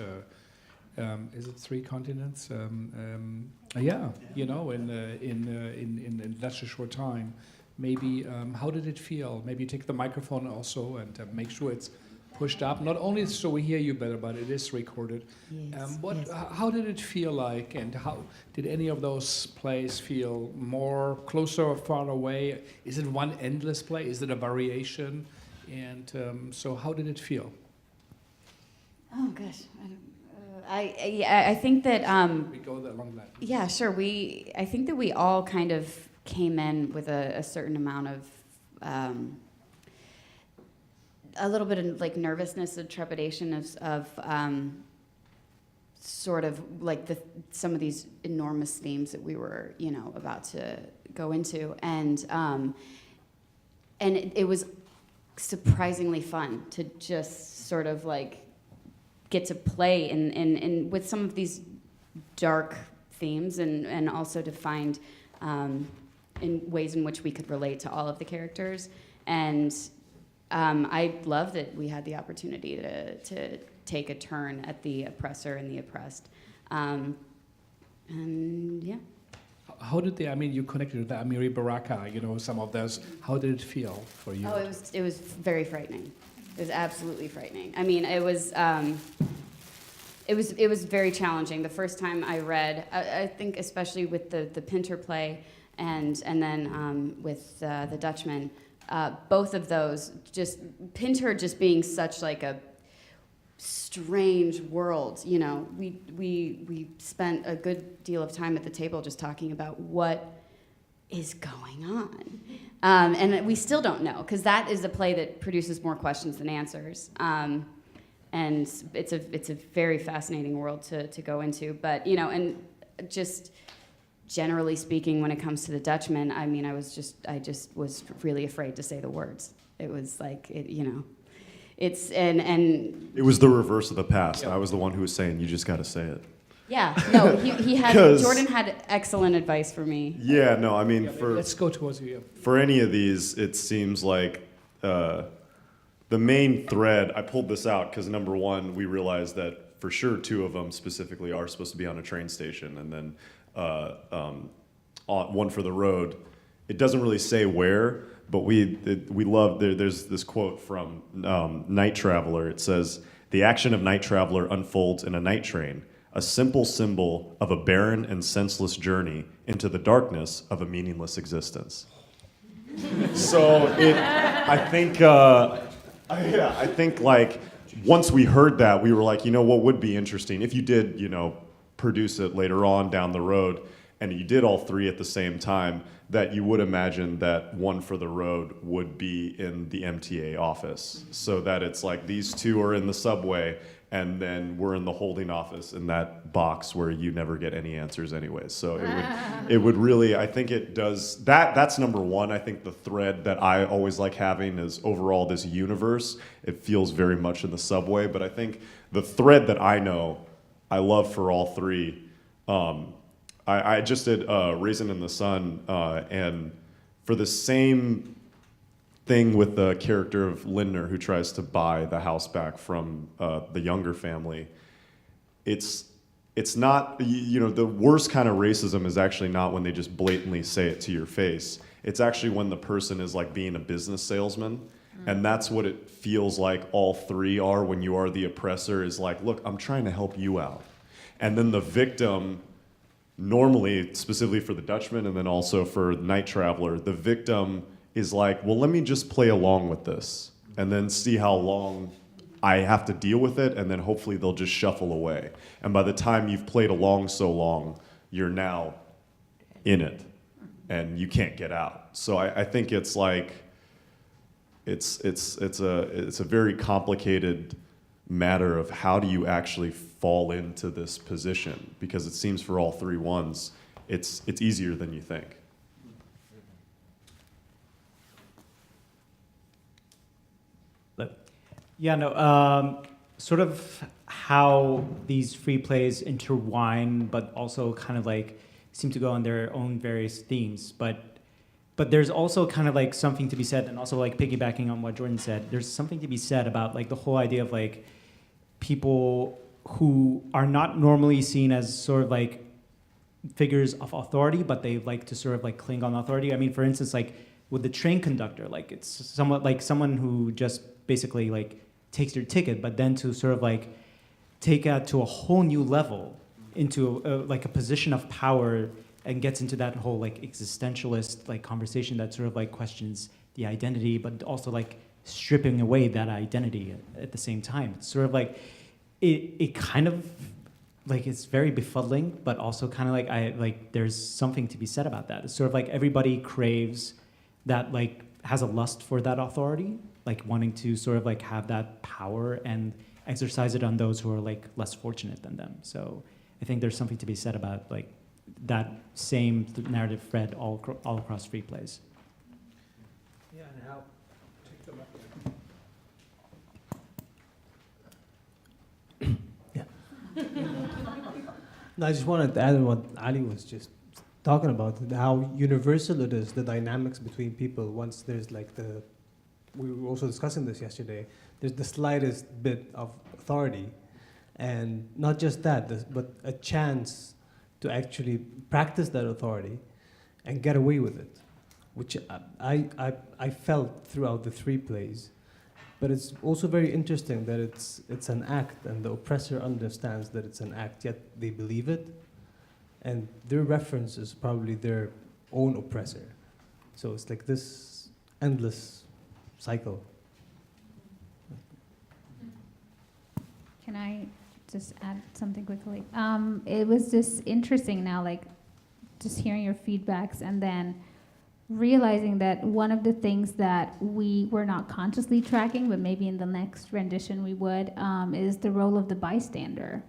Is it 3 continents? Yeah, you know, in such a short time. Maybe how did it feel? Maybe take the microphone also and make sure it's pushed up, not only so we hear you better, but it is recorded. Yes, How did it feel like, and how did any of those plays feel more closer or far away? Is it one endless play? Is it a variation? And so how did it feel? Oh gosh, I think that We go along that. yeah, sure. I think that we all kind of came in with a certain amount of a little bit of like nervousness and trepidation of sort of like some of these enormous themes that we were, you know, about to go into, and it was surprisingly fun to just sort of like get to play in with some of these dark themes, and also to find in ways in which we could relate to all of the characters. And I love that we had the opportunity to take a turn at the oppressor and the oppressed. And yeah. How did I mean, you connected with the Amiri Baraka, you know, some of those. How did it feel for you? Oh, it was very frightening. It was absolutely frightening. I mean, it was very challenging. The first time I read, I think especially with the Pinter play, and then with the Dutchman, both of those, just Pinter just being such like a strange world, you know. We spent a good deal of time at the table just talking about what is going on, and we still don't know, because that is a play that produces more questions than answers. And it's a very fascinating world to go into. But, you know, and just generally speaking, when it comes to the Dutchman, I mean, I just was really afraid to say the words. It was like, you know, it's, and It was the reverse of the past. I was the one who was saying, you just got to say it. yeah, no, he had, 'Cause- Jordan had excellent advice for me. Yeah, no, I mean, Yeah, let's go towards you. for any of these, it seems like the main thread, I pulled this out because number one, we realized that for sure two of them specifically are supposed to be on a train station, and then one for the road. It doesn't really say where, but we love, there's this quote from Night Traveler. It says, "The action of Night Traveler unfolds in a night train, a simple symbol of a barren and senseless journey into the darkness of a meaningless existence." So I think like once we heard that, we were like, you know, what would be interesting if you did, you know, produce it later on down the road, and you did all three at the same time, that you would imagine that one for the road would be in the MTA office, so that it's like these two are in the subway, and then we're in the holding office in that box where you never get any answers anyways. So it would really, I think it does, that's number one. I think the thread that I always like having is overall this universe. It feels very much in the subway, but I think the thread that I know I love for all three, I just did Raisin in the Sun, and for the same thing with the character of Lindner, who tries to buy the house back from the younger family, it's not, you know, the worst kind of racism is actually not when they just blatantly say it to your face. It's actually when the person is like being a business salesman. And that's what it feels like all three are when you are the oppressor, is like, look, I'm trying to help you out. And then the victim, normally, specifically for the Dutchman and then also for Night Traveler, the victim is like, well, let me just play along with this and then see how long I have to deal with it, and then hopefully they'll just shuffle away. And by the time you've played along so long, you're now in it and you can't get out. So I think it's like, it's a very complicated matter of how do you actually fall into this position, because it seems for all three ones, it's easier than you think. Yeah, no, sort of how these free plays intertwine, but also kind of like seem to go on their own various themes. But there's also kind of like something to be said, and also like piggybacking on what Jordan said, there's something to be said about like the whole idea of like people who are not normally seen as sort of like figures of authority, but they like to sort of like cling on authority. I mean, for instance, like with the train conductor, like it's somewhat like someone who just basically like takes your ticket, but then to sort of like take it to a whole new level into like a position of power, and gets into that whole like existentialist like conversation that sort of like questions the identity, but also like stripping away that identity at the same time. It's sort of like it kind of like it's very befuddling, but also kind of like there's something to be said about that. It's sort of like everybody craves that, like has a lust for that authority, like wanting to sort of like have that power and exercise it on those who are like less fortunate than them. So I think there's something to be said about like that same narrative thread all across free plays. Yeah, and how take them up. No, I just wanted to add on what Ali was just talking about, how universal it is, the dynamics between people once there's like we were also discussing this yesterday, there's the slightest bit of authority, and not just that, but a chance to actually practice that authority and get away with it, which I felt throughout the three plays. But it's also very interesting that it's an act, and the oppressor understands that it's an act, yet they believe it, and their reference is probably their own oppressor. So it's like this endless cycle. Can I just add something quickly? It was just interesting now, like just hearing your feedbacks, and then realizing that one of the things that we were not consciously tracking, but maybe in the next rendition we would, is the role of the bystander,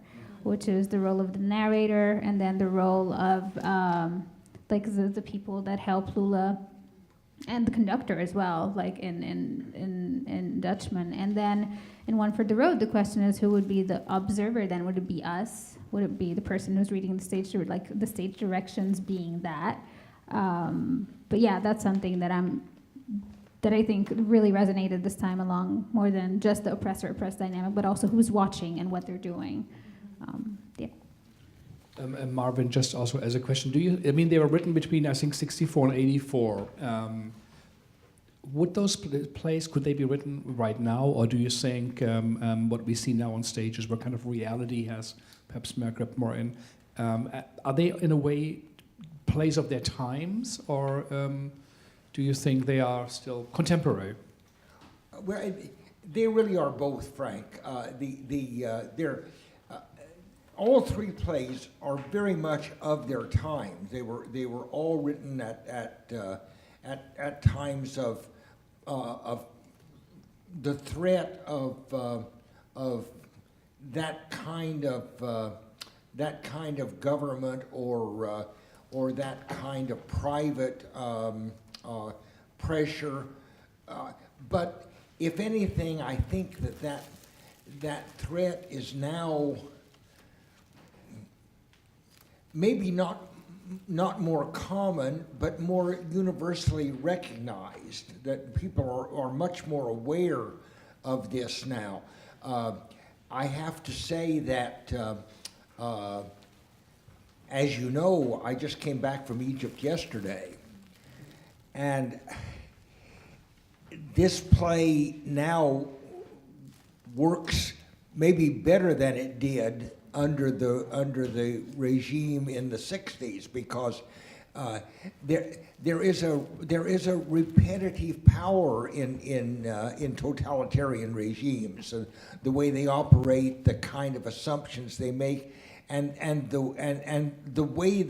which is the role of the narrator, and then the role of like the people that help Lula, and the conductor as well, like in Dutchman. And then in One for the Road, the question is, who would be the observer then? Would it be us? Would it be the person who's reading the stage, like the stage directions being that? But yeah, that's something that I think really resonated this time along, more than just the oppressor-oppressed dynamic, but also who's watching and what they're doing. Yeah. And Marvin, just also as a question, they were written between, I think, 64 and 84. Would those plays, could they be written right now, or do you think what we see now on stage is what kind of reality has perhaps Merkel more in? Are they, in a way, plays of their times, or do you think they are still contemporary? Well, they really are both, Frank. All three plays are very much of their time. They were all written at times of the threat of that kind of government or that kind of private pressure. But if anything, I think that threat is now maybe not more common, but more universally recognized, that people are much more aware of this now. I have to say that, as you know, I just came back from Egypt yesterday, and this play now works maybe better than it did under the regime in the 60s, because there is a repetitive power in totalitarian regimes, the way they operate, the kind of assumptions they make, and the way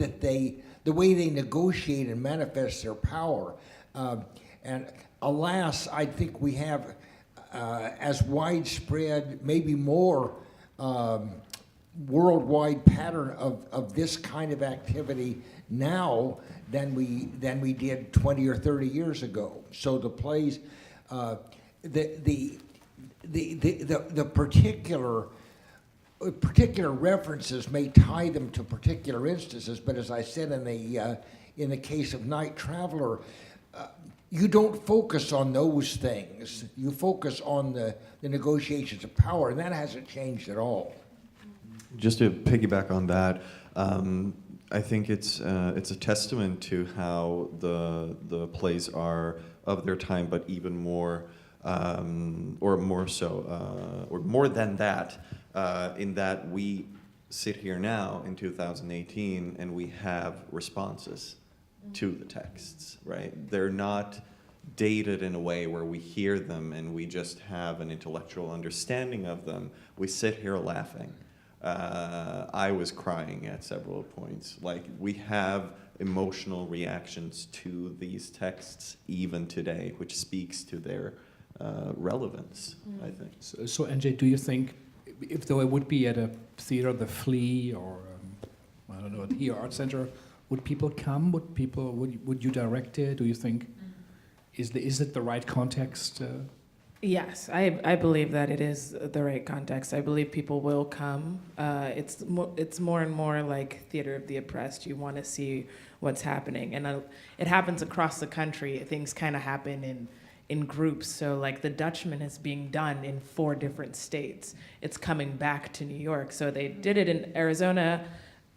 they negotiate and manifest their power. And alas, I think we have as widespread, maybe more worldwide pattern of this kind of activity now than we did 20 or 30 years ago. So the plays, the particular references may tie them to particular instances, but as I said in the case of Night Traveler, you don't focus on those things. You focus on the negotiations of power, and that hasn't changed at all. Just to piggyback on that, I think it's a testament to how the plays are of their time, but even more, or more so, or more than that, in that we sit here now in 2018 and we have responses to the texts, right? They're not dated in a way where we hear them and we just have an intellectual understanding of them. We sit here laughing. I was crying at several points. Like, we have emotional reactions to these texts even today, which speaks to their relevance, I think. So NJ, do you think, if though it would be at a theater, the Flea, or I don't know, at the Art Center, would people come? Would you direct it? Do you think is it the right context? Yes, I believe that it is the right context. I believe people will come. It's more and more like theater of the oppressed. You want to see what's happening, and it happens across the country. Things kind of happen in groups. So like the Dutchman is being done in 4 different states. It's coming back to New York. So they did it in Arizona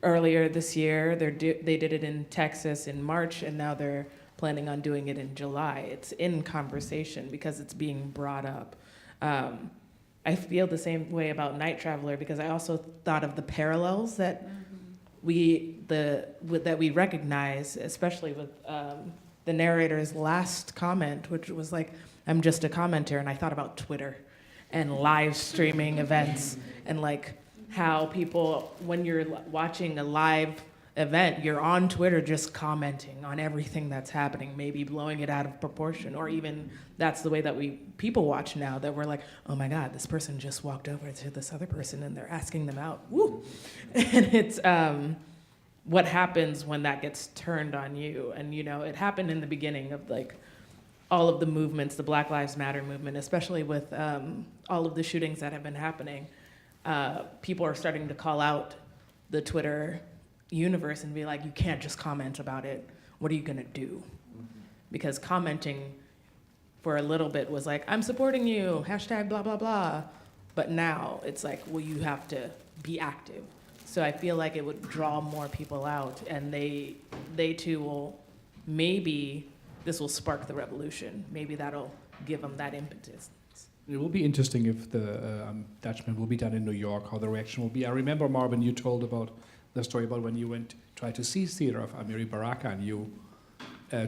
earlier this year. They did it in Texas in March, and now they're planning on doing it in July. It's in conversation because it's being brought up. I feel the same way about Night Traveler, because I also thought of the parallels that we recognize, especially with the narrator's last comment, which was like, "I'm just a commenter," and I thought about Twitter and live streaming events, and like how people, when you're watching a live event, you're on Twitter just commenting on everything that's happening, maybe blowing it out of proportion, or even that's the way that people watch now, that we're like, oh my God, this person just walked over to this other person and they're asking them out. Woo! And it's what happens when that gets turned on you. And it happened in the beginning of like all of the movements, the Black Lives Matter movement, especially with all of the shootings that have been happening. People are starting to call out the Twitter universe and be like, you can't just comment about it. What are you gonna do? Because commenting for a little bit was like, I'm supporting you, hashtag blah, blah, blah. But now it's like, well, you have to be active. So I feel like it would draw more people out, and they too will, maybe this will spark the revolution. Maybe that'll give them that impetus. It will be interesting if the Dutchman will be done in New York, how the reaction will be. I remember, Marvin, you told about the story about when you tried to see theater of Amiri Baraka and you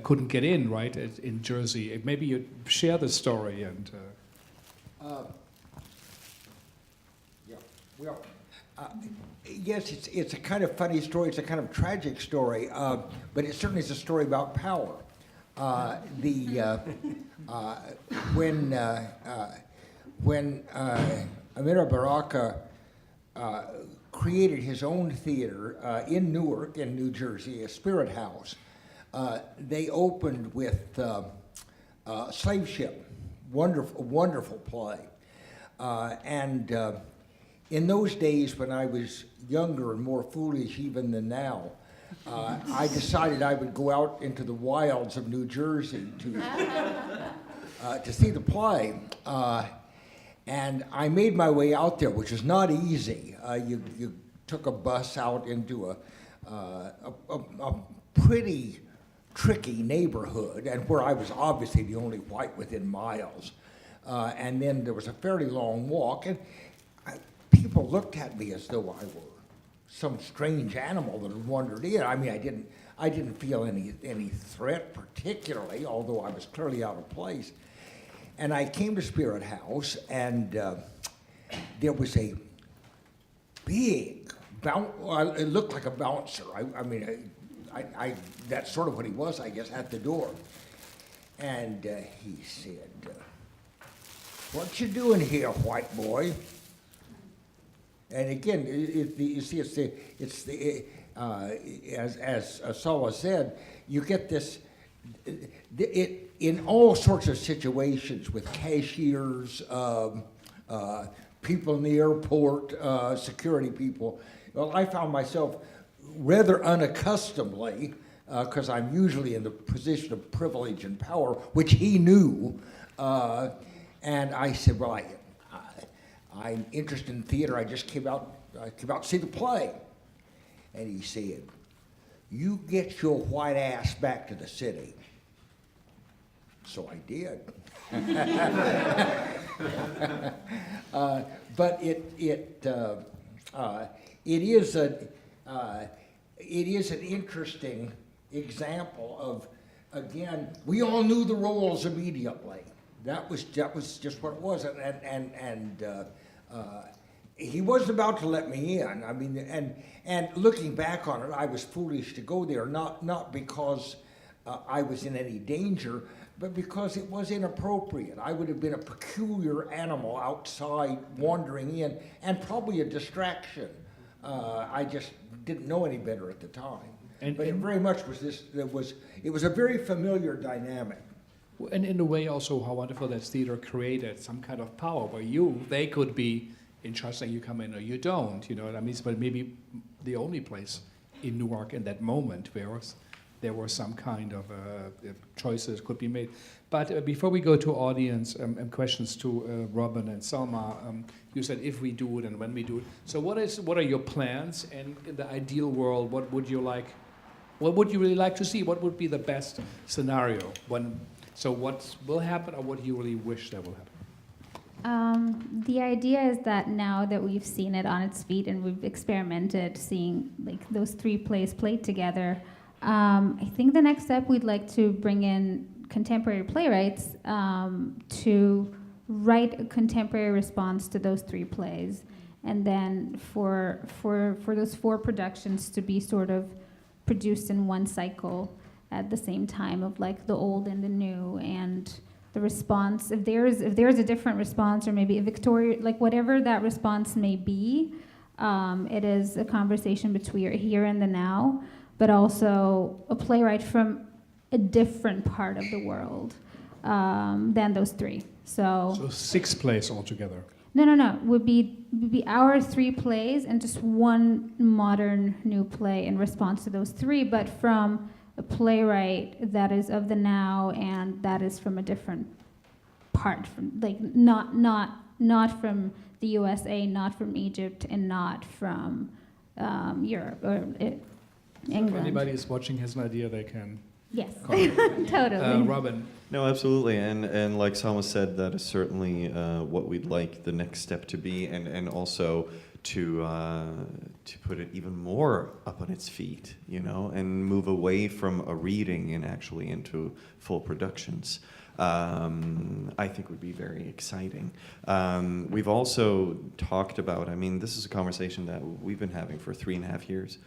couldn't get in, right, in Jersey. Maybe you share the story and... Yeah, well, yes, it's a kind of funny story. It's a kind of tragic story, but it certainly is a story about power. When Amiri Baraka created his own theater in Newark, in New Jersey, a Spirit House, they opened with Slave Ship, wonderful play. And in those days when I was younger and more foolish even than now, I decided I would go out into the wilds of New Jersey to see the play. And I made my way out there, which was not easy. You took a bus out into a pretty tricky neighborhood, and where I was obviously the only white within miles. And then there was a fairly long walk, and people looked at me as though I were some strange animal that had wandered in. I mean, I didn't feel any threat particularly, although I was clearly out of place. And I came to Spirit House, and there was a big it looked like a bouncer. I that's sort of what he was, I guess, at the door. And he said, "What you doing here, white boy?" And again, you see, as Salah said, you get this. In all sorts of situations with cashiers, people in the airport, security people. Well, I found myself rather unaccustomedly, because I'm usually in the position of privilege and power, which he knew, and I said, well, I'm interested in theater. I came out to see the play. And he said, you get your white ass back to the city. So I did. But it is an interesting example of, again, we all knew the roles immediately. That was just what it was, and he wasn't about to let me in. I mean, and looking back on it, I was foolish to go there, not because I was in any danger, but because it was inappropriate. I would have been a peculiar animal outside wandering in, and probably a distraction. I just didn't know any better at the time. But it very much was this. It was a very familiar dynamic. And in a way, also, how wonderful that theater created some kind of power where they could be in charge, saying you come in or you don't. You know what I mean? But maybe the only place in Newark in that moment where there were some kind of choices could be made. But before we go to audience questions to Robin and Salma, you said if we do it and when we do it. So what are your plans? And in the ideal world, what would you really like to see? What would be the best scenario? So what will happen, or what you really wish that will happen? The idea is that now that we've seen it on its feet and we've experimented seeing like those three plays played together, I think the next step we'd like to bring in contemporary playwrights to write a contemporary response to those three plays, and then for those four productions to be sort of produced in one cycle at the same time of like the old and the new, and the response, if there's a different response, or maybe a Victoria, like whatever that response may be, it is a conversation between here and the now, but also a playwright from a different part of the world than those three. So 6 plays altogether. No. Would be our 3 plays and just one modern new play in response to those 3, but from a playwright that is of the now and that is from a different part, from like not from the USA, not from Egypt, and not from Europe or England. If anybody is watching has an idea, they can. Yes, comment. totally. Robin. No, absolutely, and like Salma said, that is certainly what we'd like the next step to be, and also to put it even more up on its feet, you know, and move away from a reading and actually into full productions. I think would be very exciting. We've also talked about, I mean, this is a conversation that we've been having for 3.5 years.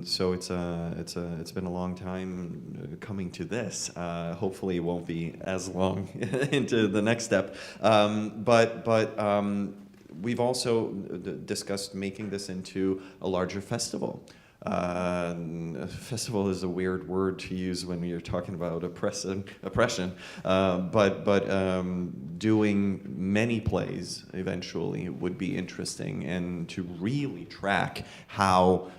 So it's been a long time coming to this. Hopefully it won't be as long into the next step. But we've also discussed making this into a larger festival. Festival is a weird word to use when you're talking about oppression. But doing many plays eventually would be interesting, and to really track how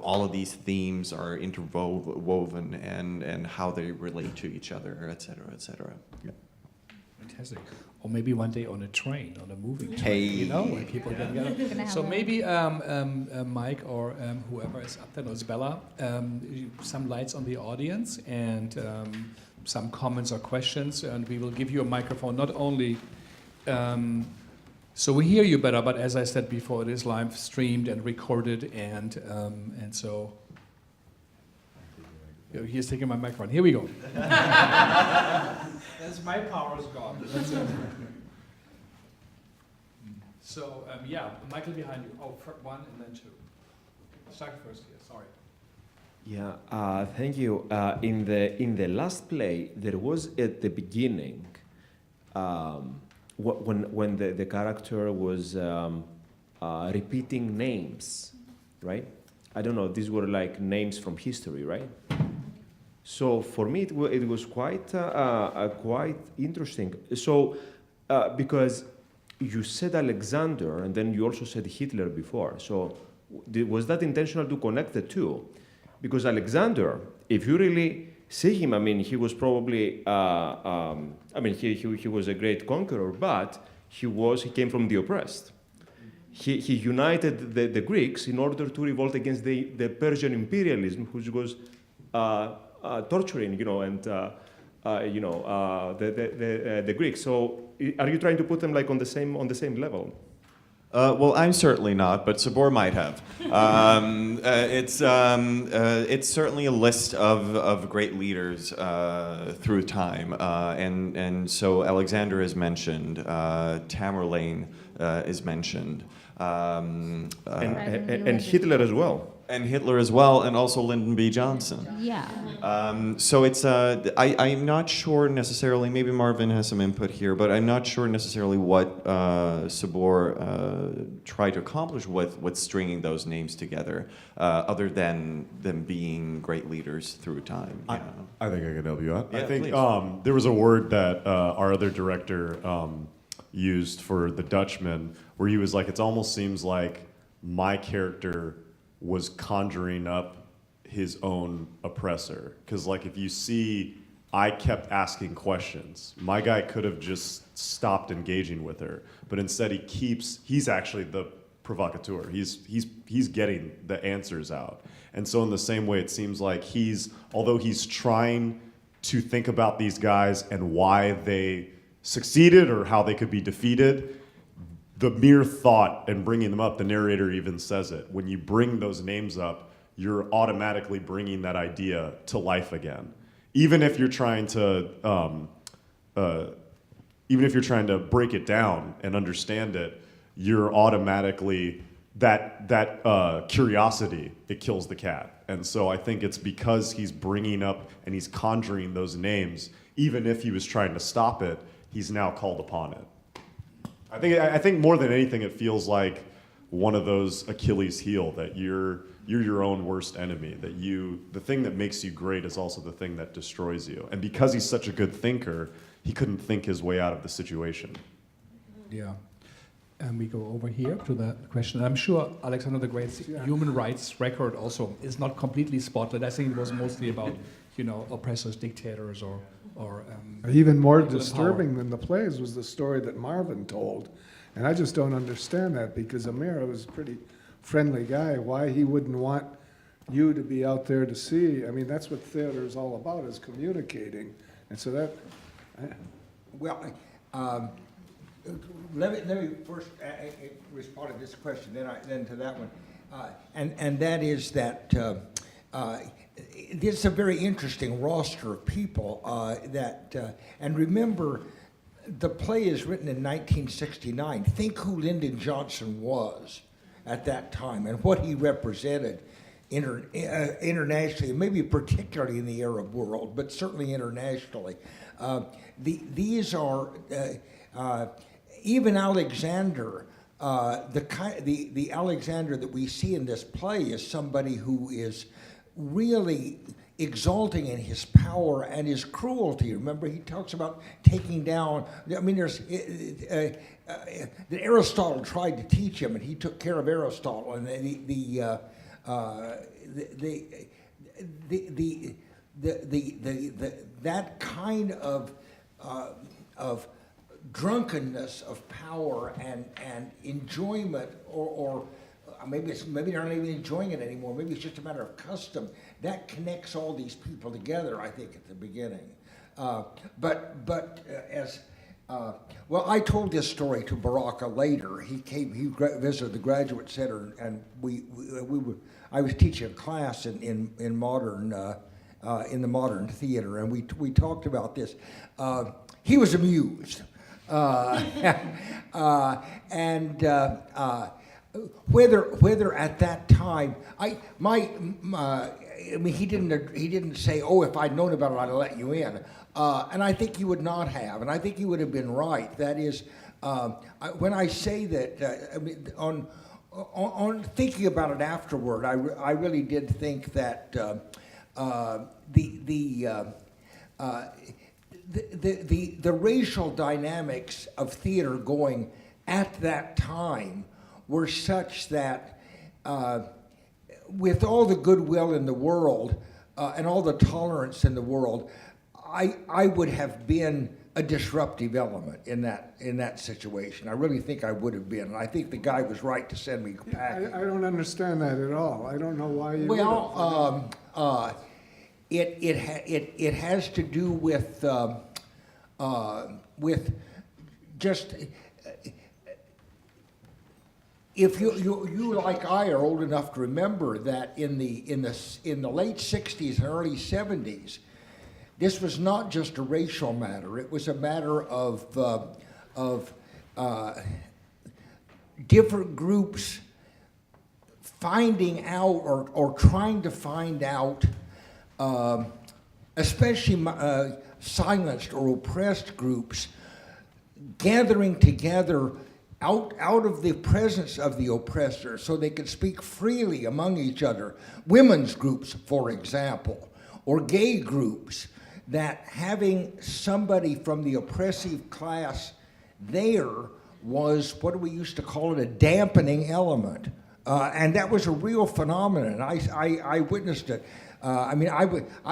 all of these themes are interwoven and how they relate to each other, et cetera, et cetera. Yeah. Fantastic. Or maybe one day on a train, on a moving train, Hey. you know, when people get together. So maybe Mike or whoever is up there, or Isabella, some lights on the audience and some comments or questions, and we will give you a microphone, not only so we hear you better, but as I said before, it is live streamed and recorded, and so he's taking my microphone. Here we go. That's my power is gone. So yeah, Michael behind you. Oh, 1 and then 2. Start first here. Sorry. Yeah, thank you. In the last play, there was at the beginning, when the character was repeating names, right? I don't know. These were like names from history, right? So for me, it was quite interesting. So because you said Alexander, and then you also said Hitler before. So was that intentional to connect the two? Because Alexander, if you really see him, I mean, he was probably, he was a great conqueror, but he came from the oppressed. He united the Greeks in order to revolt against the Persian imperialism, which was torturing, the Greeks. So are you trying to put them like on the same level? Well, I'm certainly not, but Saboor might have. It's certainly a list of great leaders through time, and so Alexander is mentioned, Tamerlane is mentioned, and Hitler as well. And Hitler as well, and also Lyndon B. Johnson. Yeah. So it's, I'm not sure necessarily, maybe Marvin has some input here, but I'm not sure necessarily what Saboor tried to accomplish with stringing those names together, other than them being great leaders through time. I think I can help you out. Yeah, I think please. There was a word that our other director used for the Dutchman, where he was like, it almost seems like my character was conjuring up his own oppressor. Because like if you see, I kept asking questions. My guy could have just stopped engaging with her, but instead he's actually the provocateur. He's getting the answers out. And so in the same way, it seems like although he's trying to think about these guys and why they succeeded or how they could be defeated, the mere thought and bringing them up, the narrator even says it, when you bring those names up, you're automatically bringing that idea to life again. Even if you're trying to, break it down and understand it, you're automatically, that curiosity, it kills the cat. And so I think it's because he's bringing up and he's conjuring those names, even if he was trying to stop it, he's now called upon it. I think more than anything, it feels like one of those Achilles' heel, that you're your own worst enemy, that the thing that makes you great is also the thing that destroys you. And because he's such a good thinker, he couldn't think his way out of the situation. Yeah. And we go over here to the question. I'm sure Alexander the Great's human rights record also is not completely spotlight. I think it was mostly about, oppressors, dictators, or even more people in disturbing than the plays was the story that Marvin told. And I just don't understand that, because Amir was a pretty friendly guy. Why he wouldn't want you to be out there to see? I mean, that's what theater is all about, is communicating. And so that... Let me first respond to this question, then to that one, and that is that it's a very interesting roster of people and remember, the play is written in 1969. Think who Lyndon Johnson was at that time and what he represented internationally, maybe particularly in the Arab world, but certainly internationally. These are. Even Alexander, the Alexander that we see in this play is somebody who is really exalting in his power and his cruelty. Remember, he talks about taking down. I mean, Aristotle tried to teach him, and he took care of Aristotle, and that kind of drunkenness of power and enjoyment, or maybe they're not even enjoying it anymore. Maybe it's just a matter of custom. That connects all these people together, I think, at the beginning. I told this story to Baraka later. He visited the Graduate Center, and I was teaching a class in the modern theater, and we talked about this. He was amused. Whether at that time, he didn't say, "Oh, if I'd known about it, I'd have let you in," and I think he would not have, and I think he would have been right. That is, when I say that, on thinking about it afterward, I really did think that the racial dynamics of theater going at that time were such that with all the goodwill in the world and all the tolerance in the world, I would have been a disruptive element in that situation. I really think I would have been, and I think the guy was right to send me packing. I don't understand that at all. I don't know why you It has to do with just if you like I are old enough to remember that in the late 60s and early 70s, this was not just a racial matter. It was a matter of different groups finding out or trying to find out, especially silenced or oppressed groups, gathering together out of the presence of the oppressor so they could speak freely among each other. Women's groups, for example, or gay groups, that having somebody from the oppressive class there was, what do we used to call it, a dampening element. And that was a real phenomenon. I witnessed it. I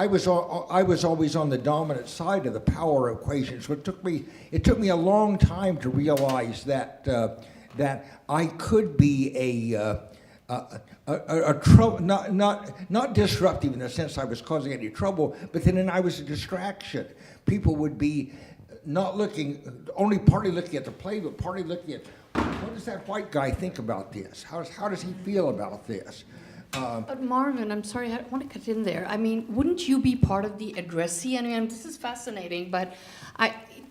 was always on the dominant side of the power equation, so it took me a long time to realize that I could be not disruptive in the sense I was causing any trouble, but then I was a distraction. People would be not only partly looking at the play, but partly looking at, what does that white guy think about this? How does he feel about this? But Marvin, I'm sorry, I want to cut in there. I mean, wouldn't you be part of the addressee? I mean, this is fascinating, but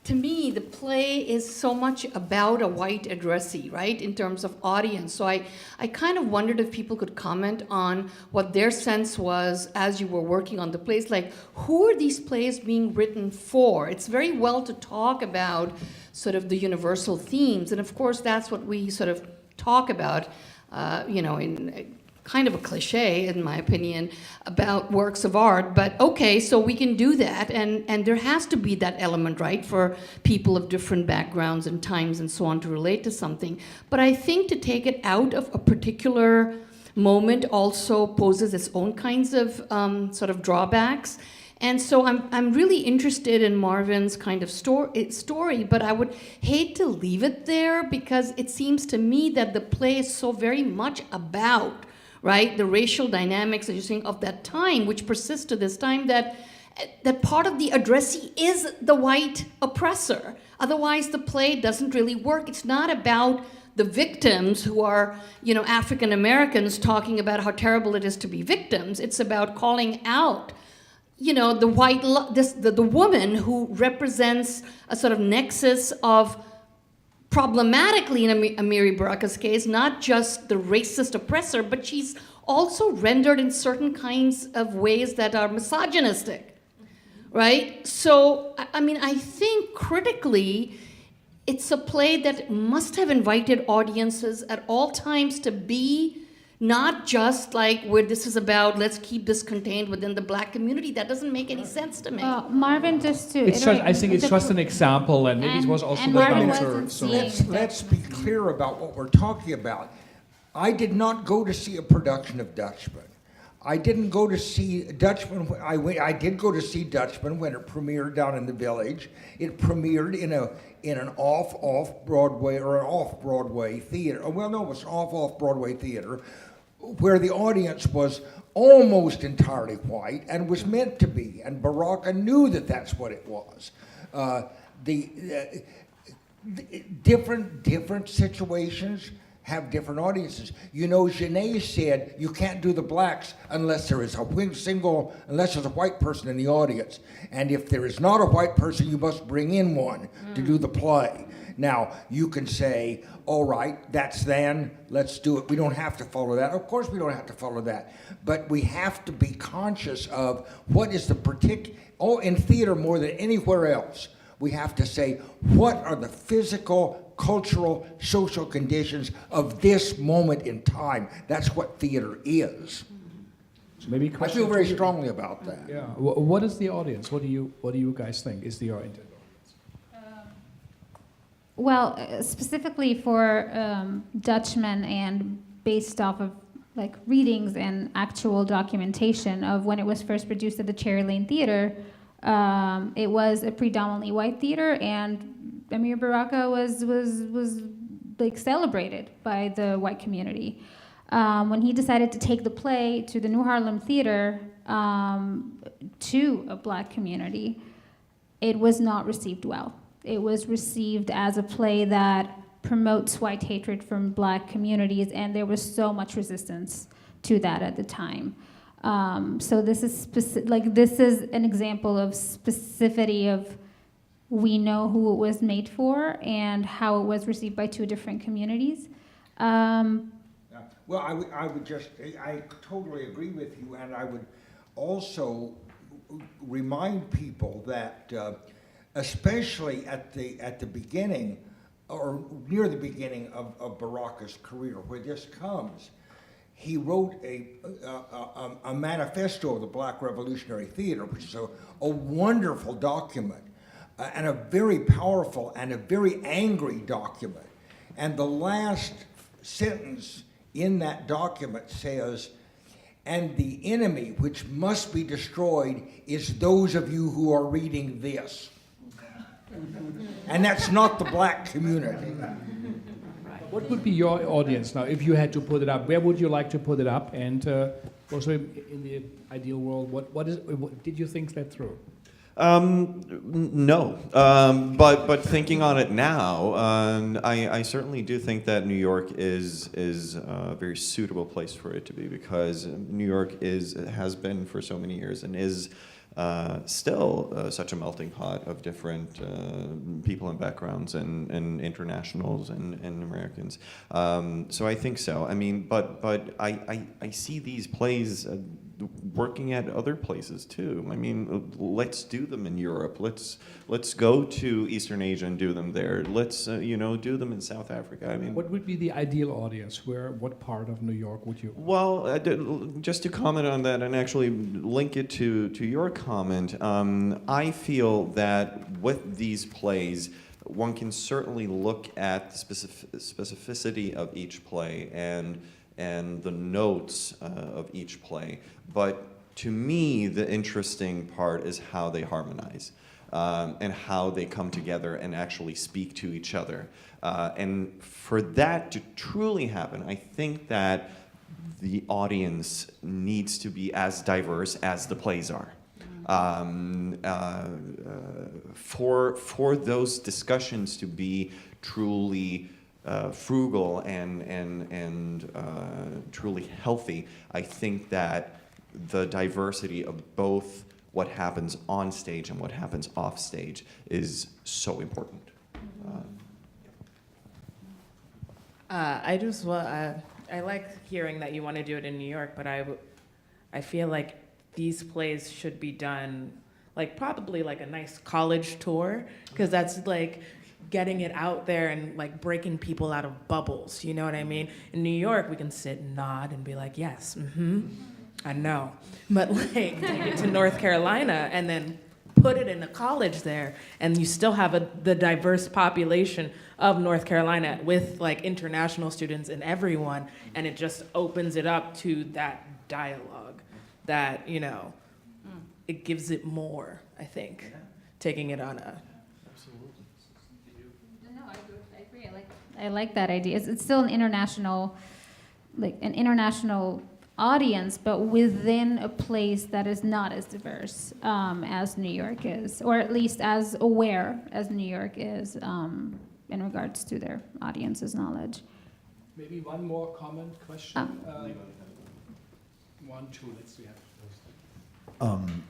to me, the play is so much about a white addressee, right, in terms of audience. So I kind of wondered if people could comment on what their sense was as you were working on the plays. Like, who are these plays being written for? It's very well to talk about sort of the universal themes, and of course, that's what we sort of talk about, in kind of a cliche, in my opinion, about works of art. But okay, so we can do that, and there has to be that element, right, for people of different backgrounds and times and so on to relate to something. But I think to take it out of a particular moment also poses its own kinds of sort of drawbacks. And so I'm really interested in Marvin's kind of story, but I would hate to leave it there, because it seems to me that the play is so very much about, right, the racial dynamics, as you're saying, of that time, which persist to this time, that part of the addressee is the white oppressor. Otherwise, the play doesn't really work. It's not about the victims who are, African Americans talking about how terrible it is to be victims. It's about calling out, the woman who represents a sort of nexus of, problematically in Amiri Baraka's case, not just the racist oppressor, but she's also rendered in certain kinds of ways that are misogynistic, right? So, I mean, I think critically, it's a play that must have invited audiences at all times to be not just like where this is about, let's keep this contained within the Black community. That doesn't make any sense to me. Marvin, just to I think it's just an example, and maybe it was also the bouncer. So let's be clear about what we're talking about. I did not go to see a production of Dutchman. I didn't go to see Dutchman. I did go to see Dutchman when it premiered down in the Village. It premiered in an off-Broadway or an off-Broadway theater. Well, no, it was off-Broadway theater, where the audience was almost entirely white and was meant to be, and Baraka knew that that's what it was. The different situations have different audiences. Genet said you can't do the blacks unless there is unless there's a white person in the audience. And if there is not a white person, you must bring in one to do the play. Now, you can say, all right, that's then, let's do it. We don't have to follow that. Of course we don't have to follow that. But we have to be conscious of what is the particular, in theater more than anywhere else, we have to say, what are the physical, cultural, social conditions of this moment in time? That's what theater is. So maybe I feel very strongly about that. Yeah. What is the audience? What do you guys think is the audience? Well, specifically for Dutchman, and based off of like readings and actual documentation of when it was first produced at the Cherry Lane Theater, it was a predominantly white theater, and Amir Baraka was like celebrated by the white community. When he decided to take the play to the New Harlem Theater to a Black community, it was not received well. It was received as a play that promotes white hatred from Black communities, and there was so much resistance to that at the time. So this is this is an example of specificity of, we know who it was made for and how it was received by two different communities. Well, I totally agree with you, and I would also remind people that, especially at the beginning, or near the beginning of Baraka's career, where this comes, he wrote a manifesto of the Black Revolutionary Theater, which is a wonderful document, and a very powerful and a very angry document. And the last sentence in that document says, "And the enemy which must be destroyed is those of you who are reading this." And that's not the Black community. What would be your audience now if you had to put it up? Where would you like to put it up? And also in the ideal world, what did you think that through? No, but thinking on it now, I certainly do think that New York is a very suitable place for it to be, because New York has been for so many years and is still such a melting pot of different people and backgrounds and internationals and Americans. So I think so. I mean, but I see these plays working at other places too. I mean, let's do them in Europe. Let's go to Eastern Asia and do them there. Let's do them in South Africa. I mean, What would be the ideal audience? What part of New York would you? well, just to comment on that and actually link it to your comment, I feel that with these plays, one can certainly look at the specificity of each play and the notes of each play. But to me, the interesting part is how they harmonize and how they come together and actually speak to each other. And for that to truly happen, I think that the audience needs to be as diverse as the plays are. For those discussions to be truly frugal and truly healthy, I think that the diversity of both what happens on stage and what happens off stage is so important. I like hearing that you want to do it in New York, but I feel like these plays should be done like probably like a nice college tour, because that's like getting it out there and like breaking people out of bubbles, you know what I mean? In New York, we can sit and nod and be like, yes, I know. But like take it to North Carolina and then put it in a college there, and you still have the diverse population of North Carolina with like international students and everyone, and it just opens it up to that dialogue that, it gives it more, I think, taking it on a... No, I agree. I like that idea. It's still an international audience, but within a place that is not as diverse as New York is, or at least as aware as New York is in regards to their audience's knowledge. Maybe one more comment, question. One, two, let's see.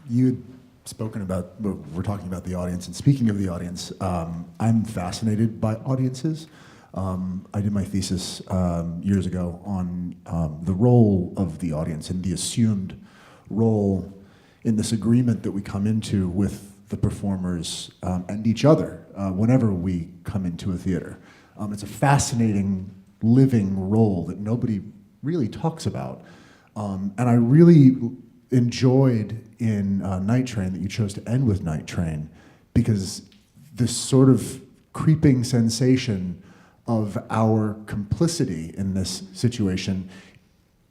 You'd spoken about, we're talking about the audience, and speaking of the audience, I'm fascinated by audiences. I did my thesis years ago on the role of the audience and the assumed role in this agreement that we come into with the performers and each other whenever we come into a theater. It's a fascinating living role that nobody really talks about. And I really enjoyed in Night Train that you chose to end with Night Train, because this sort of creeping sensation of our complicity in this situation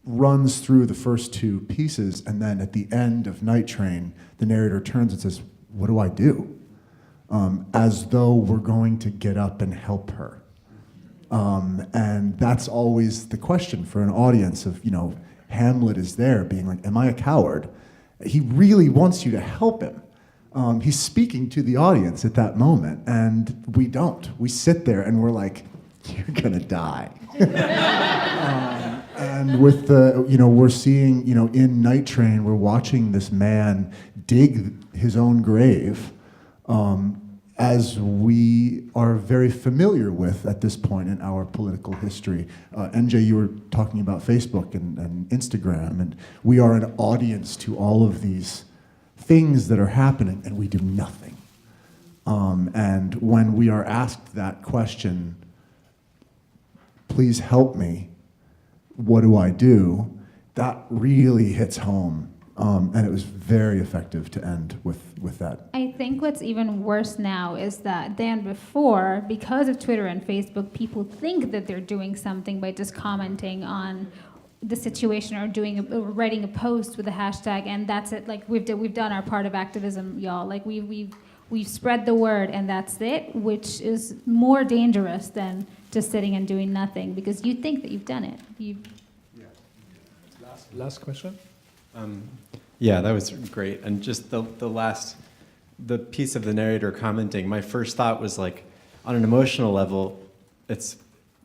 runs through the first two pieces, and then at the end of Night Train, the narrator turns and says, "What do I do?" As though we're going to get up and help her. And that's always the question for an audience of, Hamlet is there being like, am I a coward? He really wants you to help him. He's speaking to the audience at that moment, and we don't. We sit there and we're like, you're gonna die. And with we're seeing, in Night Train, we're watching this man dig his own grave, as we are very familiar with at this point in our political history. NJ, you were talking about Facebook and Instagram, and we are an audience to all of these things that are happening, and we do nothing. And when we are asked that question, please help me, what do I do? That really hits home. And it was very effective to end with that. I think what's even worse now is that than before, because of Twitter and Facebook, people think that they're doing something by just commenting on the situation or writing a post with a hashtag, and that's it. Like we've done our part of activism, y'all. Like we've spread the word, and that's it, which is more dangerous than just sitting and doing nothing, because you think that you've done it. Last question. Yeah, that was great. And just the last the piece of the narrator commenting, my first thought was like, on an emotional level, it's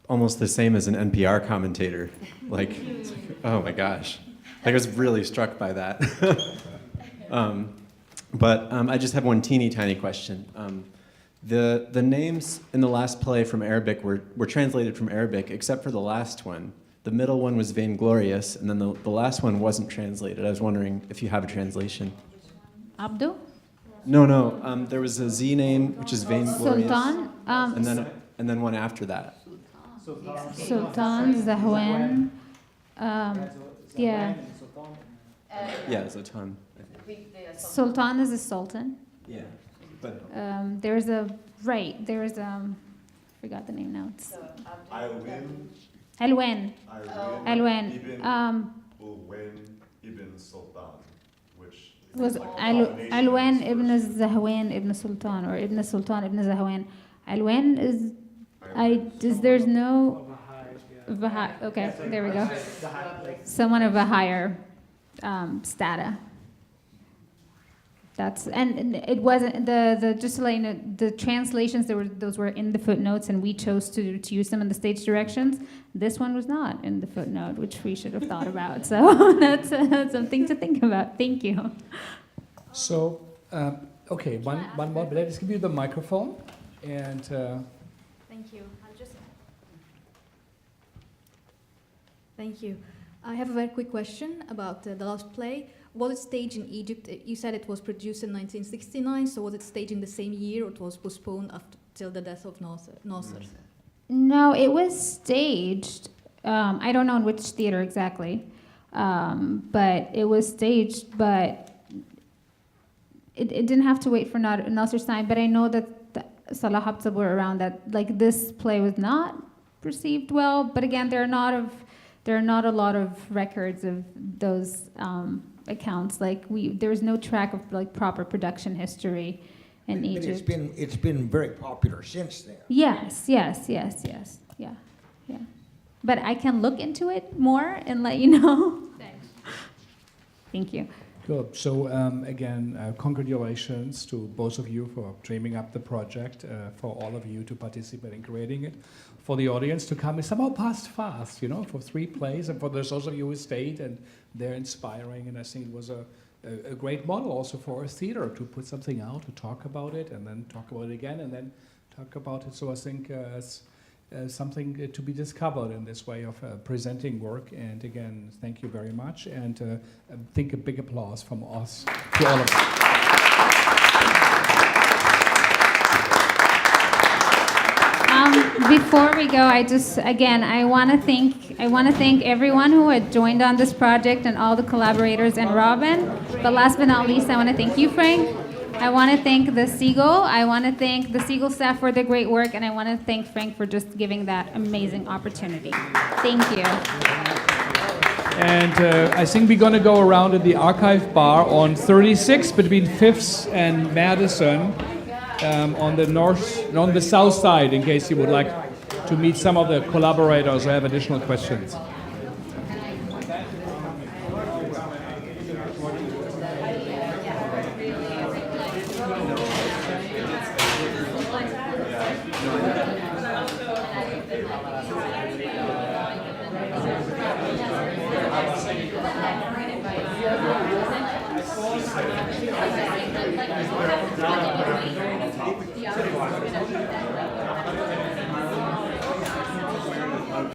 almost the same as an NPR commentator. Like, it's like, oh my gosh. Like, I was really struck by that. But I just have one teeny tiny question. The names in the last play from Arabic were translated from Arabic, except for the last one. The middle one was Vainglorious, and then the last one wasn't translated. I was wondering if you have a translation. Abdul? No. There was a Z name, which is Vainglorious. Sultan? And then one after that. Sultan, Zahwan. Yeah. Yeah, Sultan. Sultan is a sultan. Yeah. But There's forgot the name now. It's Alwen. Ibn Sultan, which Was Alwen ibn Zahwan ibn Sultan, or ibn Sultan ibn Zahwan. Alwen there's no Baha'i. Okay, there we go. Someone of a higher strata. And it wasn't the just to let you know, the translations those were in the footnotes, and we chose to use them in the stage directions. This one was not in the footnote, which we should have thought about. So that's something to think about. Thank you. So, okay, one more. Let's give you the microphone, and. Thank you. Thank you. I have a very quick question about the last play. Was it staged in Egypt? You said it was produced in 1969, so was it staged in the same year, or it was postponed till the death of Nasser? No, it was staged. I don't know in which theater exactly, but it was staged. But it didn't have to wait for Nasser's time. But I know that Salah Abdul-Saboor around that, like, this play was not received well. But again, there are not a lot of records of those accounts. Like, there's no track of like proper production history in Egypt. But it's been very popular since then. Yes. Yeah. But I can look into it more and let you know. Thanks. Thank you. Good. So again, congratulations to both of you for dreaming up the project, for all of you to participate in creating it, for the audience to come. It somehow passed fast, for 3 plays, and for those of you who stayed, and they're inspiring. And I think it was a great model also for a theater to put something out, to talk about it, and then talk about it again, and then talk about it. So I think it's something to be discovered in this way of presenting work. And again, thank you very much. And I think a big applause from us to all of you. Before we go, I want to thank everyone who had joined on this project and all the collaborators and Robin. But last but not least, I want to thank you, Frank. I want to thank the Segal. I want to thank the Segal staff for the great work, and I want to thank Frank for just giving that amazing opportunity. Thank you. And I think we're going to go around at the Archive Bar on 36 between 5th and Madison. On the south side, in case you would like to meet some of the collaborators or have additional questions. Thank you.